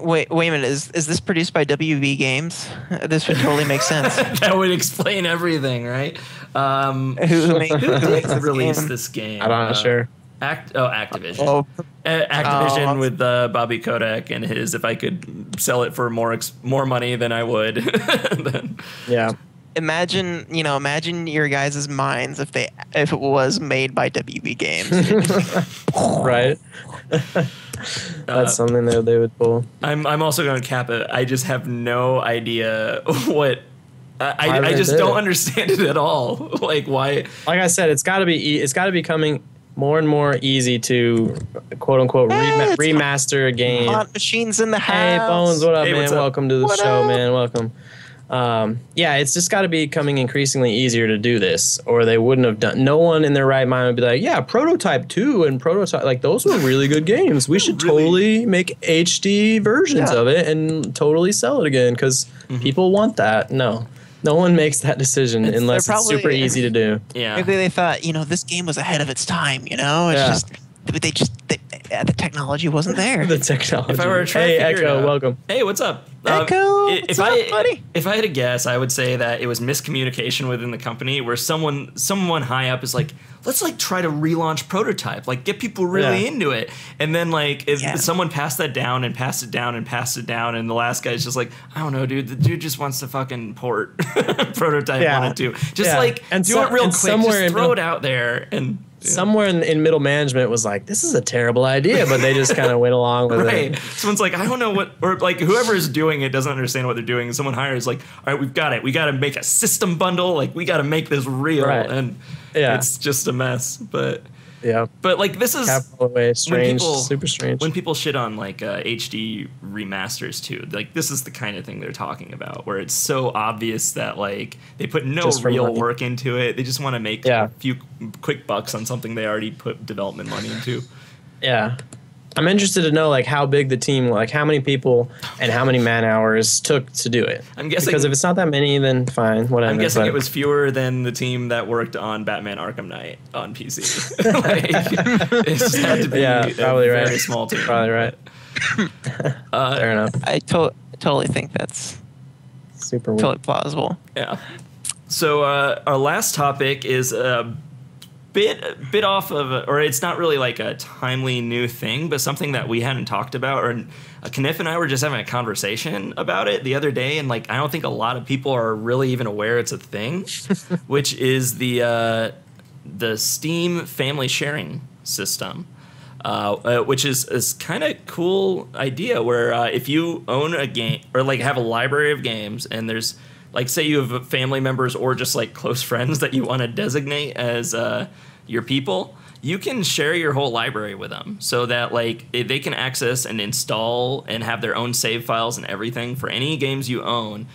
Speaker 2: wait a minute. Is this produced by WV Games? This would totally make sense.
Speaker 1: That would explain everything, right?
Speaker 2: Who did
Speaker 1: release this game?
Speaker 3: I'm not sure.
Speaker 1: Activision. Activision with Bobby Kotick and his. If I could sell it for more money than I would, then.
Speaker 3: Yeah.
Speaker 2: Imagine your guys' minds if it was made by WB Games.
Speaker 3: Right. That's something that they would pull.
Speaker 1: I'm also going to Kappa. I just have no idea what. I just don't understand it at all. Like why?
Speaker 3: Like I said, it's got to be becoming more and more easy to quote unquote remaster a game.
Speaker 2: Hot machines in the house.
Speaker 3: Hey Bones, what up, man?
Speaker 1: What's up?
Speaker 3: Welcome to the show, man. Welcome. It's just got to be becoming increasingly easier to do this, or they wouldn't have done. No one in their right mind would be like, "Yeah, Prototype 2 and Prototype, like those were really good games. We should totally make HD versions of it and totally sell it again because people want that." No one makes that decision unless it's super easy to do.
Speaker 1: Yeah,
Speaker 2: maybe they thought, this game was ahead of its time. It's just the technology wasn't there.
Speaker 3: The technology.
Speaker 1: If I were to try to figure it out,
Speaker 3: welcome.
Speaker 1: Hey, what's up?
Speaker 2: Echo, what's up, buddy?
Speaker 1: If I had to guess, I would say that it was miscommunication within the company where someone high up is like, let's like try to relaunch Prototype, like get people really into it, and then like someone passed that down and passed it down and passed it down, and the last guy's just like, I don't know, dude, the dude just wants to fucking port Prototype 1 and 2, just like do it real quick, just throw it out there and.
Speaker 3: Somewhere in middle management was like, this is a terrible idea, but they just kind of went along with it.
Speaker 1: Someone's like, I don't know what, or like whoever is doing it doesn't understand what they're doing. And someone hires like, all right, we've got it. We got to make a system bundle. Like we got to make this real. Right. And it's just a mess. But like this is
Speaker 3: super strange.
Speaker 1: When people shit on like HD remasters too, like this is the kind of thing they're talking about, where it's so obvious that like they put no real work into it. They just want to make a few quick bucks on something they already put development money into.
Speaker 3: Yeah. I'm interested to know like how big the team, like how many people and how many man hours took to do it.
Speaker 1: I'm guessing
Speaker 3: because if it's not that many, then fine, whatever.
Speaker 1: I'm guessing it was fewer than the team that worked on Batman Arkham Knight on PC. Like, it just had to be a very small team.
Speaker 3: Probably right. Fair enough.
Speaker 2: I totally think that's
Speaker 3: super weird.
Speaker 2: Totally plausible.
Speaker 1: Yeah. So our last topic is bit off of, or it's not really like a timely new thing, but something that we hadn't talked about, or Kniff and I were just having a conversation about it the other day, and like I don't think a lot of people are really even aware it's a thing, which is the Steam family sharing system, which is kind of cool idea where if you own a game or like have a library of games, and there's like, say you have family members or just like close friends that you want to designate as your people, you can share your whole library with them so that like they can access and install and have their own save files and everything for any games you own.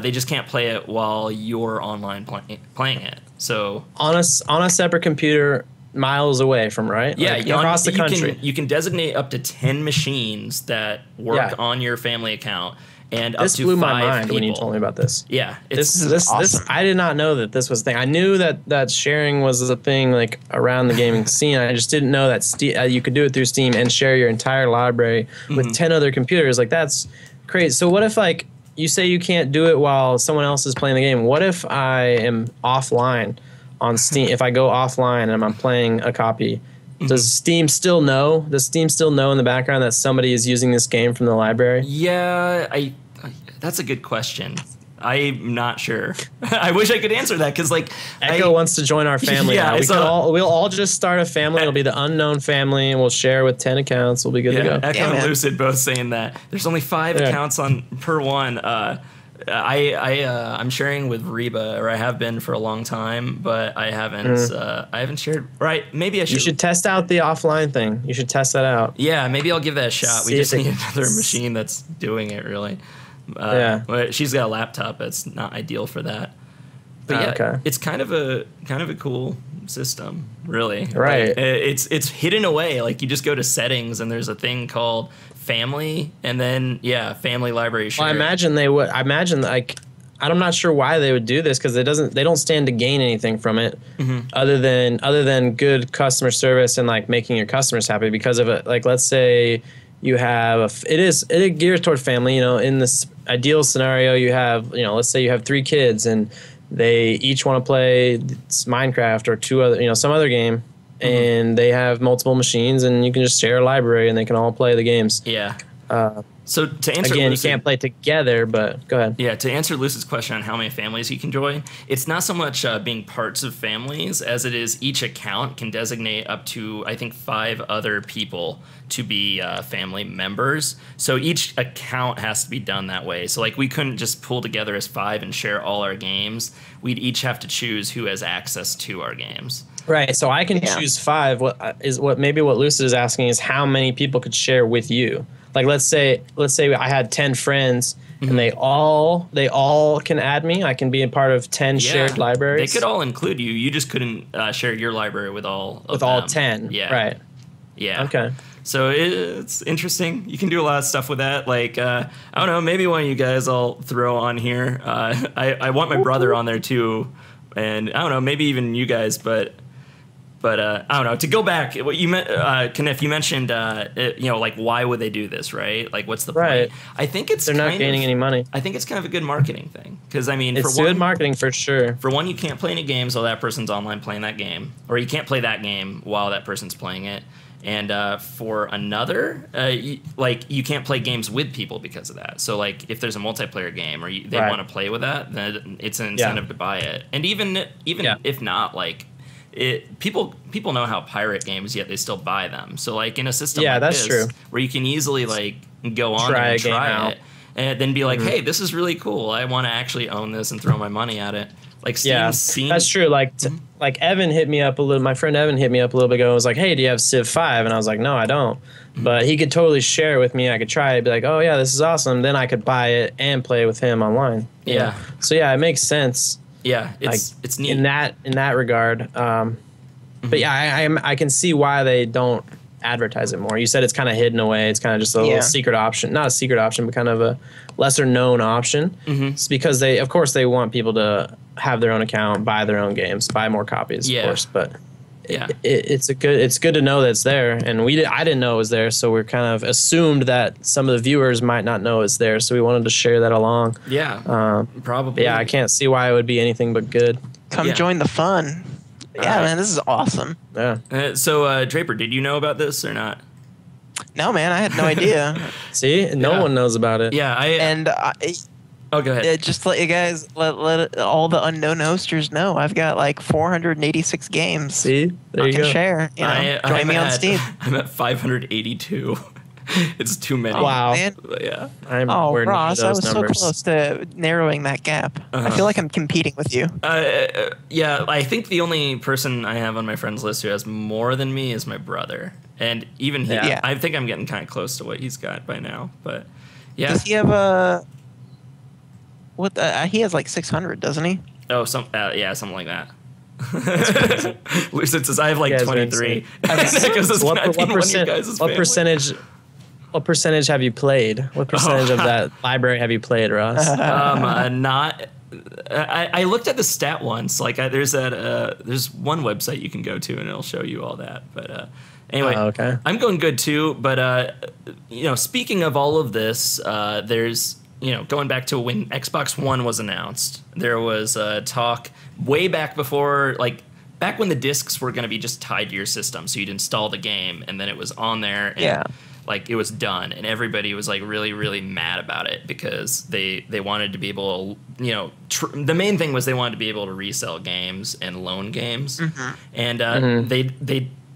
Speaker 1: They just can't play it while you're online playing it. So on
Speaker 3: a separate computer, miles away from, right?
Speaker 1: Yeah,
Speaker 3: like across the country.
Speaker 1: You can designate up to 10 machines that work on your family account. and
Speaker 3: this
Speaker 1: up to
Speaker 3: blew
Speaker 1: 5
Speaker 3: my mind
Speaker 1: people.
Speaker 3: when you told me about this.
Speaker 1: Yeah,
Speaker 3: this
Speaker 2: awesome.
Speaker 3: I did not know that this was a thing. I knew that sharing was a thing like around the gaming scene. I just didn't know that you could do it through Steam and share your entire library with 10 other computers. Like that's crazy. So what if like you say you can't do it while someone else is playing the game? What if I am offline on Steam? If I go offline and I'm playing a copy, does Steam still know? Does Steam still know in the background that somebody is using this game from the library?
Speaker 1: Yeah, that's a good question. I'm not sure. I wish I could answer that because, like,
Speaker 3: Echo wants to join our family.
Speaker 1: Yeah,
Speaker 3: now. We'll all just start a family. It'll be the unknown family, and we'll share with 10 accounts. We'll be good to go.
Speaker 1: Echo and Lucid both saying that there's only 5 accounts per one. I'm sharing with Reba, or I have been for a long time, but I haven't shared. Right? Maybe I should.
Speaker 3: You should test out the offline thing. You should test that out.
Speaker 1: Yeah, maybe I'll give that a shot. We just need another machine that's doing it. Really. But she's got a laptop that's not ideal for that. But it's kind of a cool system, really.
Speaker 3: Right.
Speaker 1: Like, it's hidden away. Like you just go to settings and there's a thing called family, and then family library share.
Speaker 3: Well, I imagine they would. I imagine like I'm not sure why they would do this because they don't stand to gain anything from it other than good customer service and like making your customers happy because of it. Like let's say you have it gears toward family. You know, in this ideal scenario, you have let's say you have 3 kids and they each want to play Minecraft or 2 other some other game. And they have multiple machines, and you can just share a library, and they can all play the games.
Speaker 1: Yeah. So to answer
Speaker 3: again, Lucid, you can't play together, but go ahead.
Speaker 1: Yeah, to answer Lucid's question on how many families you can join, it's not so much being parts of families as it is each account can designate up to, I think, 5 other people to be family members. So each account has to be done that way. So like we couldn't just pull together as 5 and share all our games. We'd each have to choose who has access to our games.
Speaker 3: Right, so I can choose 5. What Lucid is asking is how many people could share with you. Like let's say I had 10 friends and they all can add me. I can be a part of 10 shared libraries.
Speaker 1: They could all include you. You just couldn't share your library with all of them.
Speaker 3: All 10.
Speaker 1: Yeah.
Speaker 3: Right.
Speaker 1: Yeah.
Speaker 3: Okay.
Speaker 1: So it's interesting. You can do a lot of stuff with that. Like I don't know, maybe one of you guys I'll throw on here. I want my brother on there too, and I don't know, maybe even you guys, but I don't know. To go back, what you meant, Kenneth, you mentioned, like why would they do this, right? Like, what's the point? I think they're
Speaker 3: not gaining any money.
Speaker 1: I think it's kind of a good marketing thing because I mean,
Speaker 3: it's good marketing for sure.
Speaker 1: For one, you can't play any games while that person's online playing that game, or you can't play that game while that person's playing it. And for another, you can't play games with people because of that. So like, if there's a multiplayer game or they want to play with that, then it's an incentive to buy it. And even if not, like. People know how pirate games, yet they still buy them. So like in a system like
Speaker 3: that's
Speaker 1: this,
Speaker 3: true.
Speaker 1: Where you can easily like go on and try it, and then be like, hey, this is really cool. I want to actually own this and throw my money at it. Like Steam
Speaker 3: that's true. Like like Evan hit me up a little. My friend Evan hit me up a little bit ago. And was like, hey, do you have Civ 5? And I was like, no, I don't. But he could totally share it with me. I could try it. Be like, oh yeah, this is awesome. Then I could buy it and play with him online.
Speaker 1: Yeah.
Speaker 3: So yeah, it makes sense.
Speaker 1: Yeah, it's neat
Speaker 3: in that regard. But yeah, I can see why they don't advertise it more. You said it's kind of hidden away. It's kind of just a little secret option, not a secret option, but kind of a lesser known option. It's because they want people to have their own account, buy their own games, buy more copies, of course. But it's good to know that it's there, and I didn't know it was there, so we're kind of assumed that some of the viewers might not know it's there, so we wanted to share that along.
Speaker 1: Probably.
Speaker 3: Yeah, I can't see why it would be anything but good.
Speaker 2: Come join the fun. Yeah, man, this is awesome.
Speaker 3: Yeah.
Speaker 1: So Draper, did you know about this or not?
Speaker 2: No, man, I had no idea.
Speaker 3: See, no one knows about it.
Speaker 1: Yeah, oh, go ahead.
Speaker 2: Just to let you guys, let all the unknown hosters know, I've got like 486 games.
Speaker 3: See, there you go.
Speaker 2: Share. Join me on Steam.
Speaker 1: I'm at 582. It's too many.
Speaker 3: Wow.
Speaker 2: Man.
Speaker 1: Yeah.
Speaker 2: Ross, I was so close to narrowing that gap. I feel like I'm competing with you.
Speaker 1: Yeah, I think the only person I have on my friends list who has more than me is my brother. And even he, I think I'm getting kind of close to what he's got by now. But yeah.
Speaker 2: Does he have a... he has like 600, doesn't he?
Speaker 1: Oh, something like that. Lucid says I have like 23.
Speaker 3: What percentage? What percentage have you played? What percentage of that library have you played, Ross?
Speaker 1: Not. I looked at the stat once. Like there's one website you can go to and it'll show you all that. But anyway,
Speaker 3: okay.
Speaker 1: I'm going good too. But speaking of all of this, there's going back to when Xbox One was announced, there was talk way back before, back when the discs were going to be just tied to your system, so you'd install the game and then it was on there. And, it was done, and everybody was really, really mad about it because they wanted to be able to, the main thing was they wanted to be able to resell games and loan games, and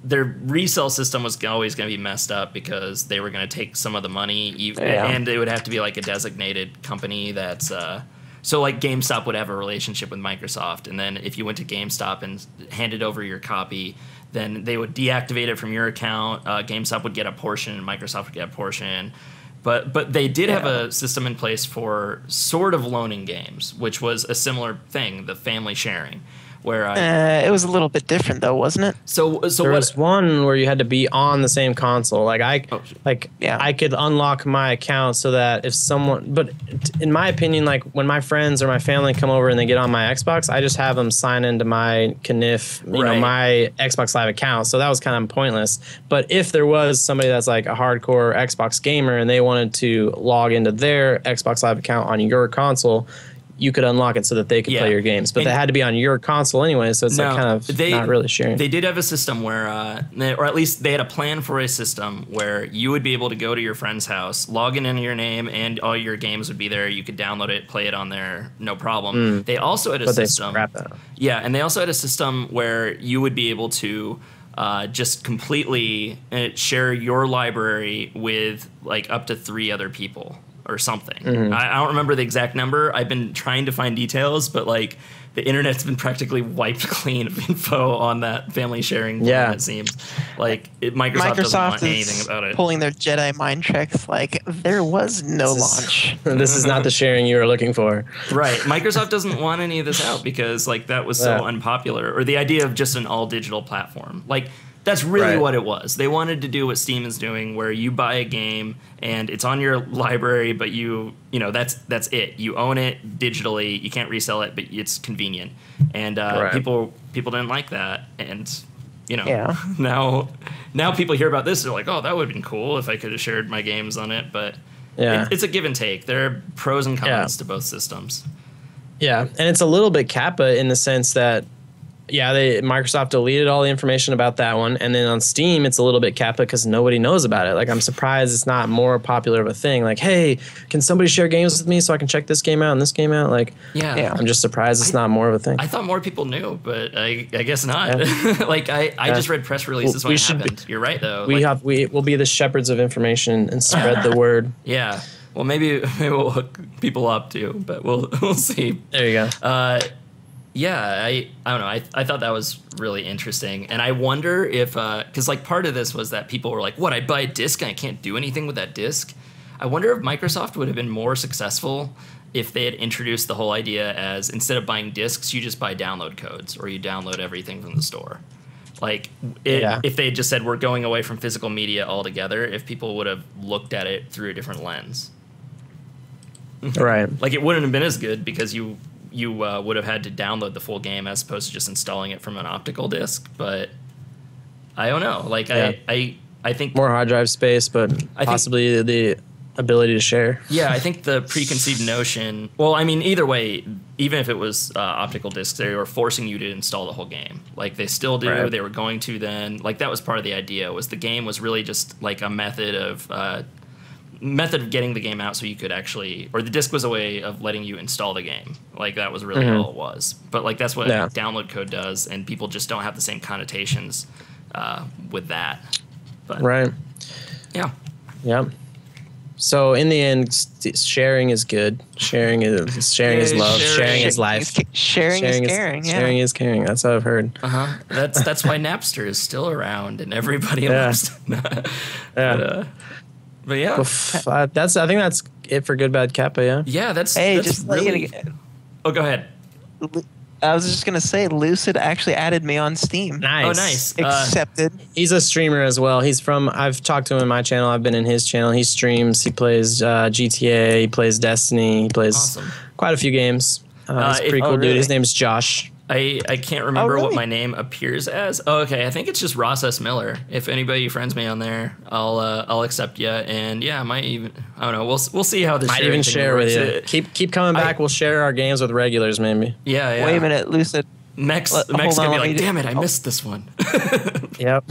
Speaker 1: their resale system was always going to be messed up because they were going to take some of the money, and it would have to be a designated company that's so GameStop would have a relationship with Microsoft, and then if you went to GameStop and handed over your copy, then they would deactivate it from your account. GameStop would get a portion, and Microsoft would get a portion. But they did have a system in place for sort of loaning games, which was a similar thing, the family sharing. Where
Speaker 2: it was a little bit different though, wasn't it?
Speaker 3: So there was one where you had to be on the same console. I could unlock my account so that if someone, but in my opinion, when my friends or my family come over and they get on my Xbox, I just have them sign into my Knif, my Xbox Live account. So that was kind of pointless. But if there was somebody that's a hardcore Xbox gamer and they wanted to log into their Xbox Live account on your console, you could unlock it so that they could play your games. But they had to be on your console anyway, so it's not really sharing.
Speaker 1: They did have a system where, or at least they had a plan for a system where you would be able to go to your friend's house, log in your name, and all your games would be there. You could download it, play it on there, no problem. They also had a system. And they also had a system where you would be able to just completely share your library with up to 3 other people. Or something. I don't remember the exact number. I've been trying to find details, but the internet's been practically wiped clean of info on that family sharing plan, it seems. Microsoft doesn't want anything about it.
Speaker 2: Pulling their Jedi mind tricks. There was no launch.
Speaker 3: This is not the sharing you were looking for.
Speaker 1: Right. Microsoft doesn't want any of this out because that was so unpopular. Or the idea of just an all digital platform. That's really what it was. They wanted to do what Steam is doing, where you buy a game and it's on your library, but that's it. You own it digitally. You can't resell it, but it's convenient. And people didn't like that. And now people hear about this, they're like, oh, that would have been cool if I could have shared my games on it. But it's a give and take. There are pros and cons to both systems. Yeah,
Speaker 3: and it's a little bit Kappa in the sense that Microsoft deleted all the information about that one, and then on Steam it's a little bit Kappa because nobody knows about it. I'm surprised it's not more popular of a thing. hey, can somebody share games with me so I can check this game out and this game out? I'm just surprised it's not more of a thing.
Speaker 1: I thought more people knew, but I guess not. I just read press releases when it happened. You're right though.
Speaker 3: We'll be the shepherds of information and spread the word.
Speaker 1: Yeah. Well, maybe we'll hook people up too, but we'll see.
Speaker 3: There you go.
Speaker 1: I don't know. I thought that was really interesting. And I wonder if, because part of this was that people were like, what, I buy a disc and I can't do anything with that disc? I wonder if Microsoft would have been more successful if they had introduced the whole idea as instead of buying discs, you just buy download codes or you download everything from the store. If they had just said we're going away from physical media altogether, if people would have looked at it through a different lens.
Speaker 3: Right.
Speaker 1: It wouldn't have been as good because you would have had to download the full game as opposed to just installing it from an optical disc. But I don't know. I think
Speaker 3: more hard drive space, but possibly the ability to share.
Speaker 1: Yeah, I think the preconceived notion. Well, I mean, either way, even if it was optical discs, they were forcing you to install the whole game. They still do. Right. They were going to then. That was part of the idea. Was the game was really just a method of getting the game out so you could actually, or the disc was a way of letting you install the game. That was really all it was. But that's what download code does, and people just don't have the same connotations with that. But,
Speaker 3: right.
Speaker 1: Yeah.
Speaker 3: Yeah. So in the end, sharing is good. Sharing is love. Sharing is life.
Speaker 2: Sharing is caring.
Speaker 3: Sharing is caring. That's what I've heard.
Speaker 1: That's why Napster is still around and everybody loves it. But yeah,
Speaker 3: I think that's it for Good Bad Kappa. Yeah.
Speaker 1: Yeah, that's.
Speaker 2: Hey,
Speaker 1: that's
Speaker 2: just
Speaker 1: really. Oh, go ahead.
Speaker 2: I was just gonna say, Lucid actually added me on Steam.
Speaker 3: Nice.
Speaker 1: Oh, nice.
Speaker 2: Accepted.
Speaker 3: He's a streamer as well. I've talked to him in my channel. I've been in his channel. He streams. He plays GTA. He plays Destiny. He plays quite a few games. He's a pretty cool dude. His name's Josh.
Speaker 1: I can't remember what my name appears as. Oh, okay. I think it's just Ross S. Miller. If anybody friends me on there, I'll accept you. And yeah, I might even, I don't know. We'll see how this.
Speaker 3: Might even share with you. Keep coming back. We'll share our games with regulars, maybe.
Speaker 1: Yeah.
Speaker 2: Wait a minute, Lucid.
Speaker 1: Mex gonna be like, damn it, I missed this one.
Speaker 3: Yep.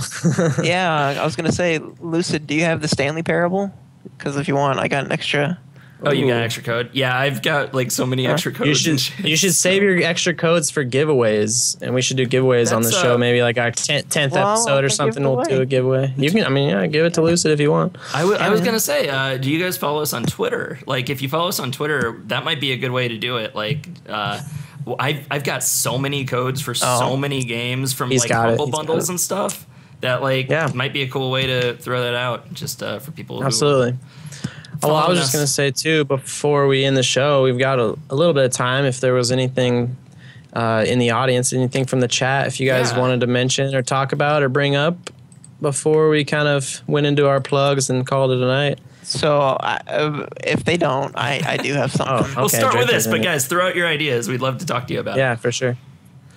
Speaker 2: Yeah, I was gonna say, Lucid, do you have the Stanley Parable? Because if you want, I got an extra.
Speaker 1: Oh, you got an extra code? Yeah, I've got like so many extra codes.
Speaker 3: You should save your extra codes for giveaways, and we should do giveaways on the show. Maybe like our 10th episode or something. We'll do a giveaway. You can, give it to Lucid if you want.
Speaker 1: I was gonna say, do you guys follow us on Twitter? Like, if you follow us on Twitter, that might be a good way to do it. Like, I've got so many codes for so many games from like Humble Bundles and stuff that might be a cool way to throw that out just for people.
Speaker 3: Absolutely. Well, I was just going to say, too, before we end the show, we've got a little bit of time. If there was anything in the audience, anything from the chat, if you guys wanted to mention or talk about or bring up before we kind of went into our plugs and called it a night.
Speaker 2: So if they don't, I do have something.
Speaker 3: Okay,
Speaker 1: we'll start with this, but guys, throw out your ideas. We'd love to talk to you about it.
Speaker 3: Yeah, for sure.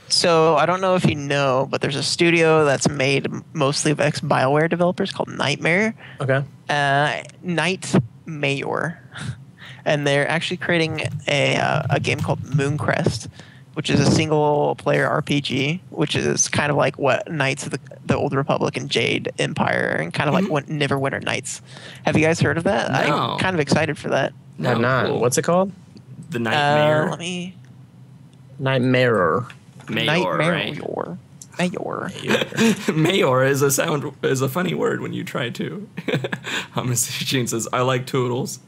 Speaker 2: So I don't know if you know, but there's a studio that's made mostly of ex-BioWare developers called Nightmare.
Speaker 3: Okay.
Speaker 2: Nightmare. And they're actually creating a game called Mooncrest, which is a single-player RPG, which is kind of like what Knights of the Old Republic and Jade Empire, and kind of like what Neverwinter Nights. Have you guys heard of that?
Speaker 1: No.
Speaker 2: I'm kind of excited for that.
Speaker 3: No, not. Cool. What's it called?
Speaker 1: The Nightmare.
Speaker 3: Nightmare.
Speaker 1: Mayor, right? Mayor is a funny word when you try to. Homicide says, "I like turtles."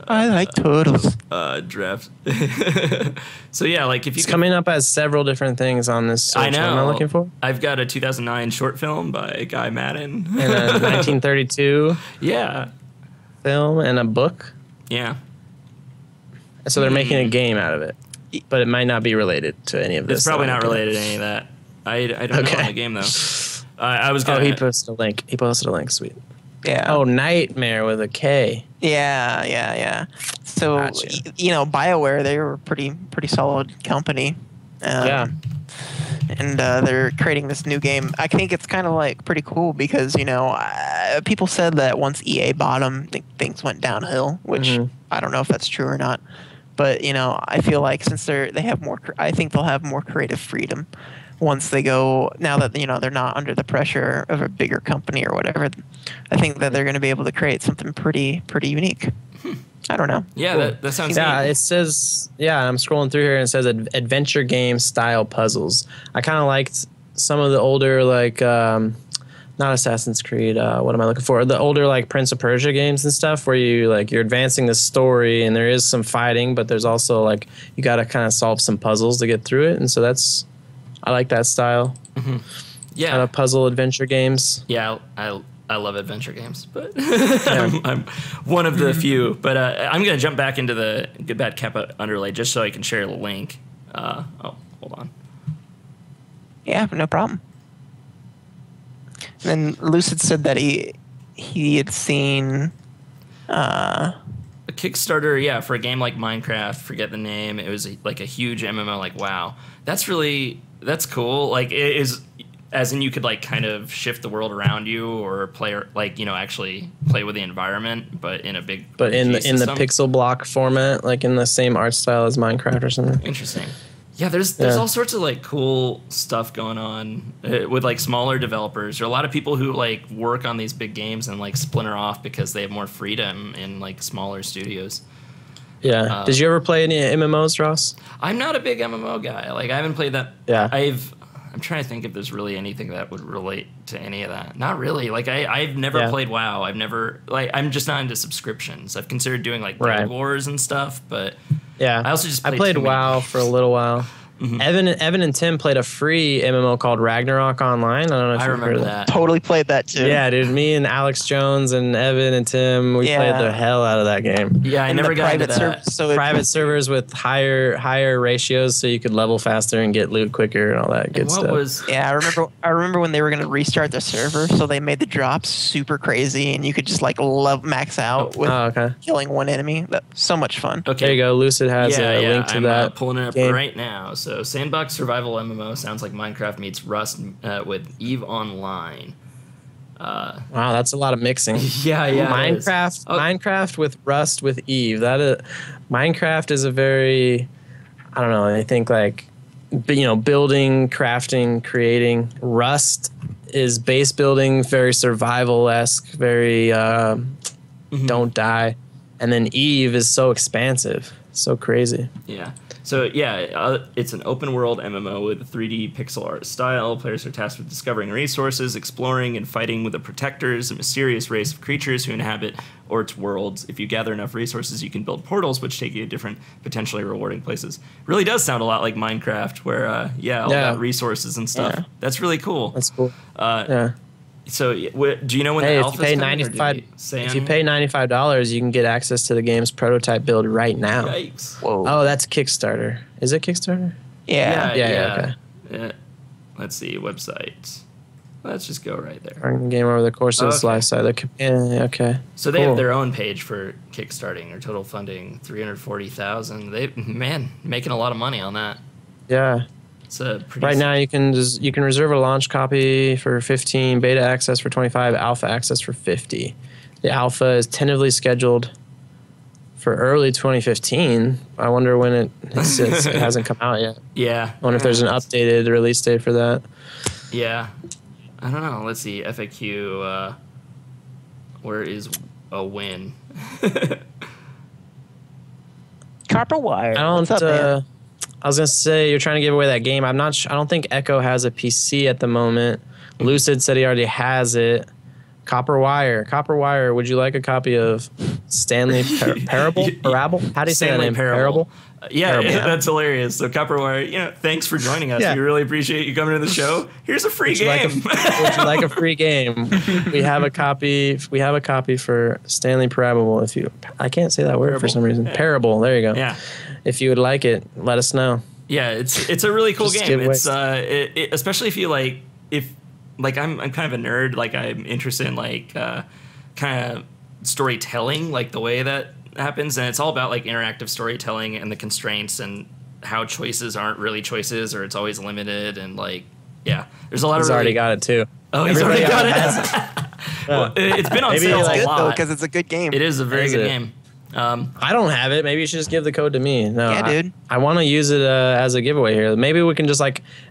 Speaker 2: I like turtles.
Speaker 1: Draft. So yeah, like if you
Speaker 3: it's coming up as several different things on this search.
Speaker 1: I know.
Speaker 3: What am I looking for?
Speaker 1: I've got a 2009 short film by Guy Madden
Speaker 3: and a 1932 film and a book.
Speaker 1: Yeah.
Speaker 3: So they're making a game out of it, but it might not be related to any of this.
Speaker 1: It's probably not related to any of that. I don't know the game though. I was gonna.
Speaker 3: Oh, he posted a link. Sweet.
Speaker 2: Yeah.
Speaker 3: Oh, Nightmare with a K.
Speaker 2: Yeah. So
Speaker 3: Gotcha.
Speaker 2: BioWare, they were a pretty solid company. And they're creating this new game. I think it's kind of like pretty cool because people said that once EA bought them, things went downhill, which I don't know if that's true or not. But I feel like since they have more, I think they'll have more creative freedom once they go. Now that they're not under the pressure of a bigger company or whatever. I think that they're going to be able to create something pretty unique. I don't know.
Speaker 1: Yeah,
Speaker 3: cool.
Speaker 1: that sounds.
Speaker 3: Yeah,
Speaker 1: neat.
Speaker 3: it says. Yeah, I'm scrolling through here and it says adventure game style puzzles. I kind of liked some of the older not Assassin's Creed. What am I looking for? The older Prince of Persia games and stuff, where you're advancing the story and there is some fighting, but there's also you got to kind of solve some puzzles to get through it, and so I like that style.
Speaker 1: Mm-hmm. Yeah,
Speaker 3: kind of puzzle adventure games.
Speaker 1: Yeah, I love adventure games, but I'm one of the few. But I'm gonna jump back into the Good Bad Kappa underlay just so I can share the link. Hold on.
Speaker 2: Yeah, no problem. And then Lucid said that he had seen
Speaker 1: a Kickstarter, for a game like Minecraft. Forget the name. It was a huge MMO. Wow, that's cool. It is, as in you could kind of shift the world around you or play actually play with the environment, but in a big
Speaker 3: in the pixel block format, in the same art style as Minecraft or something.
Speaker 1: Interesting. Yeah, there's all sorts of cool stuff going on with smaller developers. There are a lot of people who work on these big games and splinter off because they have more freedom in smaller studios.
Speaker 3: Yeah. Did you ever play any MMOs, Ross?
Speaker 1: I'm not a big MMO guy. I haven't played that.
Speaker 3: Yeah.
Speaker 1: I'm trying to think if there's really anything that would relate to any of that. Not really. I've never played WoW. I've never I'm just not into subscriptions. I've considered doing Guild Wars and stuff, but
Speaker 3: yeah.
Speaker 1: I also just
Speaker 3: played WoW for a little while. Evan and Tim played a free MMO called Ragnarok Online. I don't know if you remember that.
Speaker 2: Totally played that too.
Speaker 3: Yeah, dude. Me and Alex Jones and Evan and Tim, we played the hell out of that game.
Speaker 1: Yeah, I never got into that.
Speaker 3: Private servers with higher ratios, so you could level faster and get loot quicker and all that good stuff.
Speaker 2: I remember when they were going to restart the server, so they made the drops super crazy, and you could just like max out with killing one enemy. That's so much fun.
Speaker 3: Okay, there you go. Lucid has a link to that.
Speaker 1: I'm pulling it up right now. So sandbox survival MMO sounds like Minecraft meets Rust with EVE Online.
Speaker 3: Wow, that's a lot of mixing.
Speaker 1: Yeah.
Speaker 3: Minecraft with Rust with EVE. Minecraft is a very, I don't know. I think like, building, crafting, creating. Rust is base building, very survival-esque, very don't die. And then EVE is so expansive, so crazy.
Speaker 1: Yeah. So it's an open world MMO with a 3D pixel art style. Players are tasked with discovering resources, exploring, and fighting with the Protectors, a mysterious race of creatures who inhabit Ort's worlds. If you gather enough resources, you can build portals, which take you to different, potentially rewarding places. Really does sound a lot like Minecraft, where all that resources and stuff. Yeah. That's really cool.
Speaker 3: That's cool.
Speaker 1: So, do you know when the alpha is coming?
Speaker 3: If you pay $95, you can get access to the game's prototype build right now.
Speaker 1: Yikes!
Speaker 3: Whoa! Oh, that's Kickstarter. Is it Kickstarter?
Speaker 2: Yeah.
Speaker 1: Okay. Yeah. Let's see website. Let's just go right there.
Speaker 3: Running the game over the course of its life cycle. Okay.
Speaker 1: So they have their own page for kickstarting. Their total funding $340,000. They making a lot of money on that.
Speaker 3: Yeah. Right now you can reserve a launch copy for 15, beta access for 25, alpha access for 50. The alpha is tentatively scheduled for early 2015. I wonder when it hasn't come out yet.
Speaker 1: Yeah.
Speaker 3: I wonder if there's an updated release date for that.
Speaker 1: Yeah. I don't know. Let's see. FAQ. Where is a win?
Speaker 2: Copper Wire.
Speaker 3: What's up, man? I was gonna say you're trying to give away that game. I don't think Echo has a PC at the moment. Lucid said he already has it. Copper Wire. Would you like a copy of Stanley Parable? How do you say that name? Parable.
Speaker 1: That's hilarious. So Copper Wire, thanks for joining us. We really appreciate you coming to the show. Here's a free game.
Speaker 3: Would you like a free game? We have a copy. For Stanley Parable. I can't say that word for some reason. Parable. There you go.
Speaker 1: Yeah.
Speaker 3: If you would like it, let us know.
Speaker 1: Yeah, it's a really cool game. It's especially if you I'm kind of a nerd. Like I'm interested in kind of storytelling, like the way that happens, and it's all about like interactive storytelling and the constraints and how choices aren't really choices or it's always limited and there's a lot
Speaker 3: He's already got it too.
Speaker 1: Oh, he's already got it. Well, it's been on sale a lot
Speaker 2: because it's a good game.
Speaker 1: It is a very good game.
Speaker 3: I don't have it. Maybe you should just give the code to me. No,
Speaker 2: yeah, dude.
Speaker 3: I want to use it as a giveaway here. Maybe we can just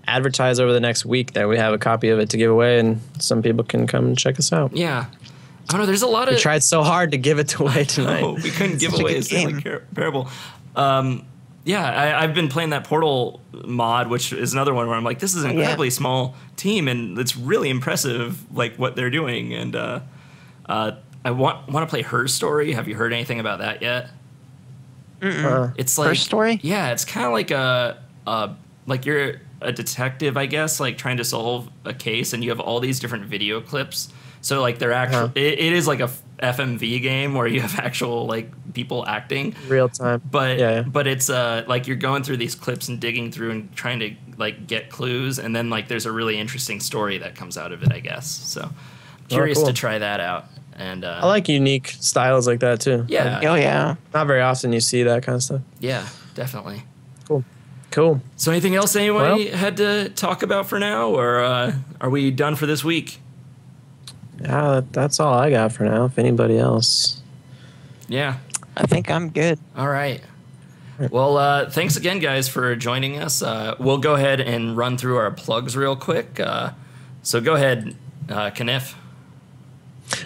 Speaker 3: advertise over the next week that we have a copy of it to give away, and some people can come and check us out.
Speaker 1: Yeah. I don't know. There's a lot of.
Speaker 3: We tried so hard to give it away tonight.
Speaker 1: No, we couldn't give away a Stanley Parable. I've been pplaying that Portal mod, which is another one where I'm like, this is an incredibly small team, and it's really impressive, what they're doing. And I want to play Her Story. Have you heard anything about that yet? It's like
Speaker 2: Her Story.
Speaker 1: Yeah, it's kind of like you're a detective, I guess, trying to solve a case, and you have all these different video clips. So they're actual. It is like a FMV game where you have actual people acting
Speaker 3: real time.
Speaker 1: But but it's you're going through these clips and digging through and trying to get clues, and then there's a really interesting story that comes out of it, I guess. So I'm curious to try that out. And
Speaker 3: I like unique styles like that too.
Speaker 1: Yeah.
Speaker 2: Oh yeah.
Speaker 3: Not very often you see that kind of stuff.
Speaker 1: Yeah, definitely.
Speaker 3: Cool.
Speaker 1: So anything else anybody had to talk about for now, or are we done for this week?
Speaker 3: Yeah, that's all I got for now. If anybody else.
Speaker 1: Yeah.
Speaker 2: I think I'm good.
Speaker 1: All right. Well, thanks again, guys, for joining us. We'll go ahead and run through our plugs real quick. So go ahead, Kniff.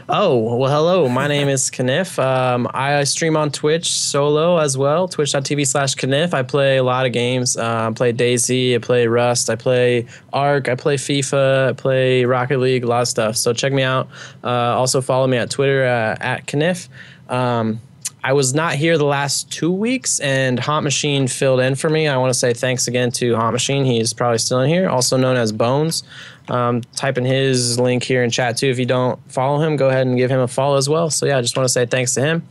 Speaker 3: Oh, well, hello. My name is Kniff. I stream on Twitch solo as well, twitch.tv/Kniff. I play a lot of games. I play DayZ, I play Rust, I play Ark, I play FIFA, I play Rocket League, a lot of stuff. So check me out. Also follow me at Twitter at Kniff. I was not here the last 2 weeks, and Haunt Machine filled in for me. I want to say thanks again to Haunt Machine. He's probably still in here, also known as Bones. Type in his link here in chat too. If you don't follow him, go ahead and give him a follow as well. So yeah, I just want to say thanks to him.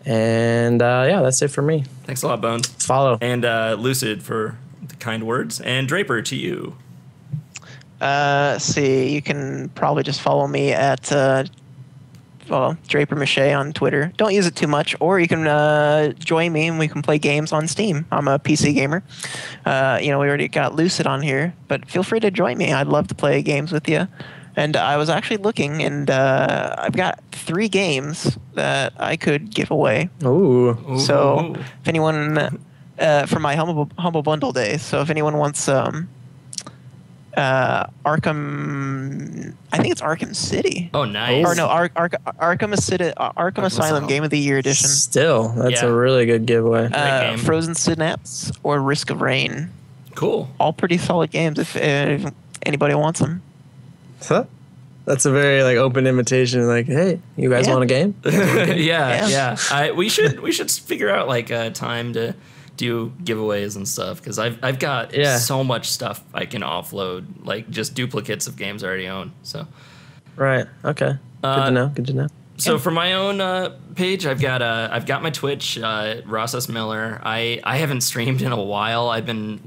Speaker 3: And yeah, that's it for me.
Speaker 1: Thanks a lot, Bones.
Speaker 3: Follow.
Speaker 1: And Lucid for the kind words. And Draper, to you.
Speaker 2: See, you can probably just follow me at Draper Mache on Twitter. Don't use it too much, or you can join me and we can play games on Steam. I'm a PC gamer. We already got Lucid on here, but feel free to join me. I'd love to play games with you. And I was actually looking, and I've got 3 games that I could give away.
Speaker 3: Ooh.
Speaker 2: So if anyone, for my humble bundle day, so if anyone wants Arkham, I think it's Arkham City.
Speaker 1: Oh, nice.
Speaker 2: Or no, Arkham City, Arkham Asylum Game of the Year edition.
Speaker 3: Still, that's a really good giveaway.
Speaker 2: Frozen Synapse or Risk of Rain.
Speaker 1: Cool.
Speaker 2: All pretty solid games if anybody wants them.
Speaker 3: Huh? That's a very open invitation. Like, hey, you guys want a game?
Speaker 1: yeah. We should figure out a time to do giveaways and stuff, because I've got so much stuff I can offload, just duplicates of games I already own. So
Speaker 3: right, okay, good to know.
Speaker 1: So for my own page, I've got my Twitch, Ross S. Miller. I haven't streamed in a while. I've been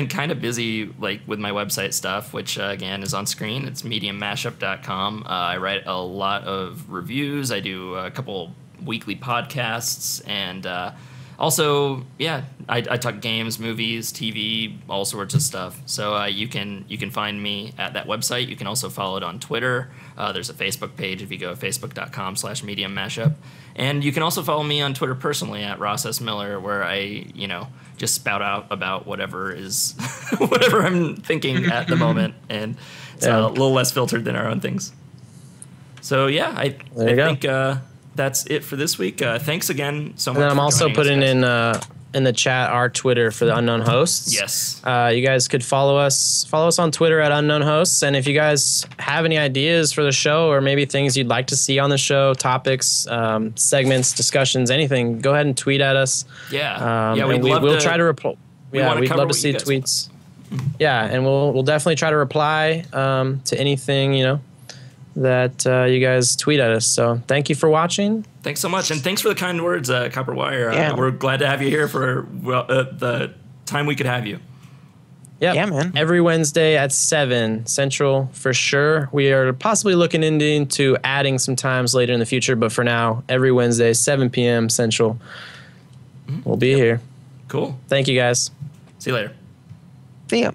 Speaker 1: kind of busy with my website stuff, which again is on screen. It's mediummashup.com. I write a lot of reviews. I do a couple weekly podcasts, and also, I talk games, movies, TV, all sorts of stuff. So you can find me at that website. You can also follow it on Twitter. There's a Facebook page if you go to facebook.com/mediummashup. And you can also follow me on Twitter personally at Ross S. Miller, where I, just spout out about whatever I'm thinking at the moment. And it's a little less filtered than our own things. So, I think that's it for this week. Thanks again so much.
Speaker 3: And then I'm also putting in the chat our Twitter for the Unknown Hosts.
Speaker 1: Yes.
Speaker 3: You guys could follow us on Twitter at Unknown Hosts. And if you guys have any ideas for the show, or maybe things you'd like to see on the show, topics, segments, discussions, anything, go ahead and tweet at us.
Speaker 1: Yeah.
Speaker 3: We'll try to reply. Yeah, we'd love to see tweets. Yeah, and we'll definitely try to reply to anything, that you guys tweet at us. So thank you for watching.
Speaker 1: Thanks so much. And thanks for the kind words, Copper Wire. We're glad to have you here for the time we could have you.
Speaker 3: Yep. Yeah, man. Every Wednesday at 7 Central for sure. We are possibly looking into adding some times later in the future, but for now, every Wednesday, 7 p.m. Central, we'll be here.
Speaker 1: Cool.
Speaker 3: Thank you, guys.
Speaker 1: See you later.
Speaker 2: See ya.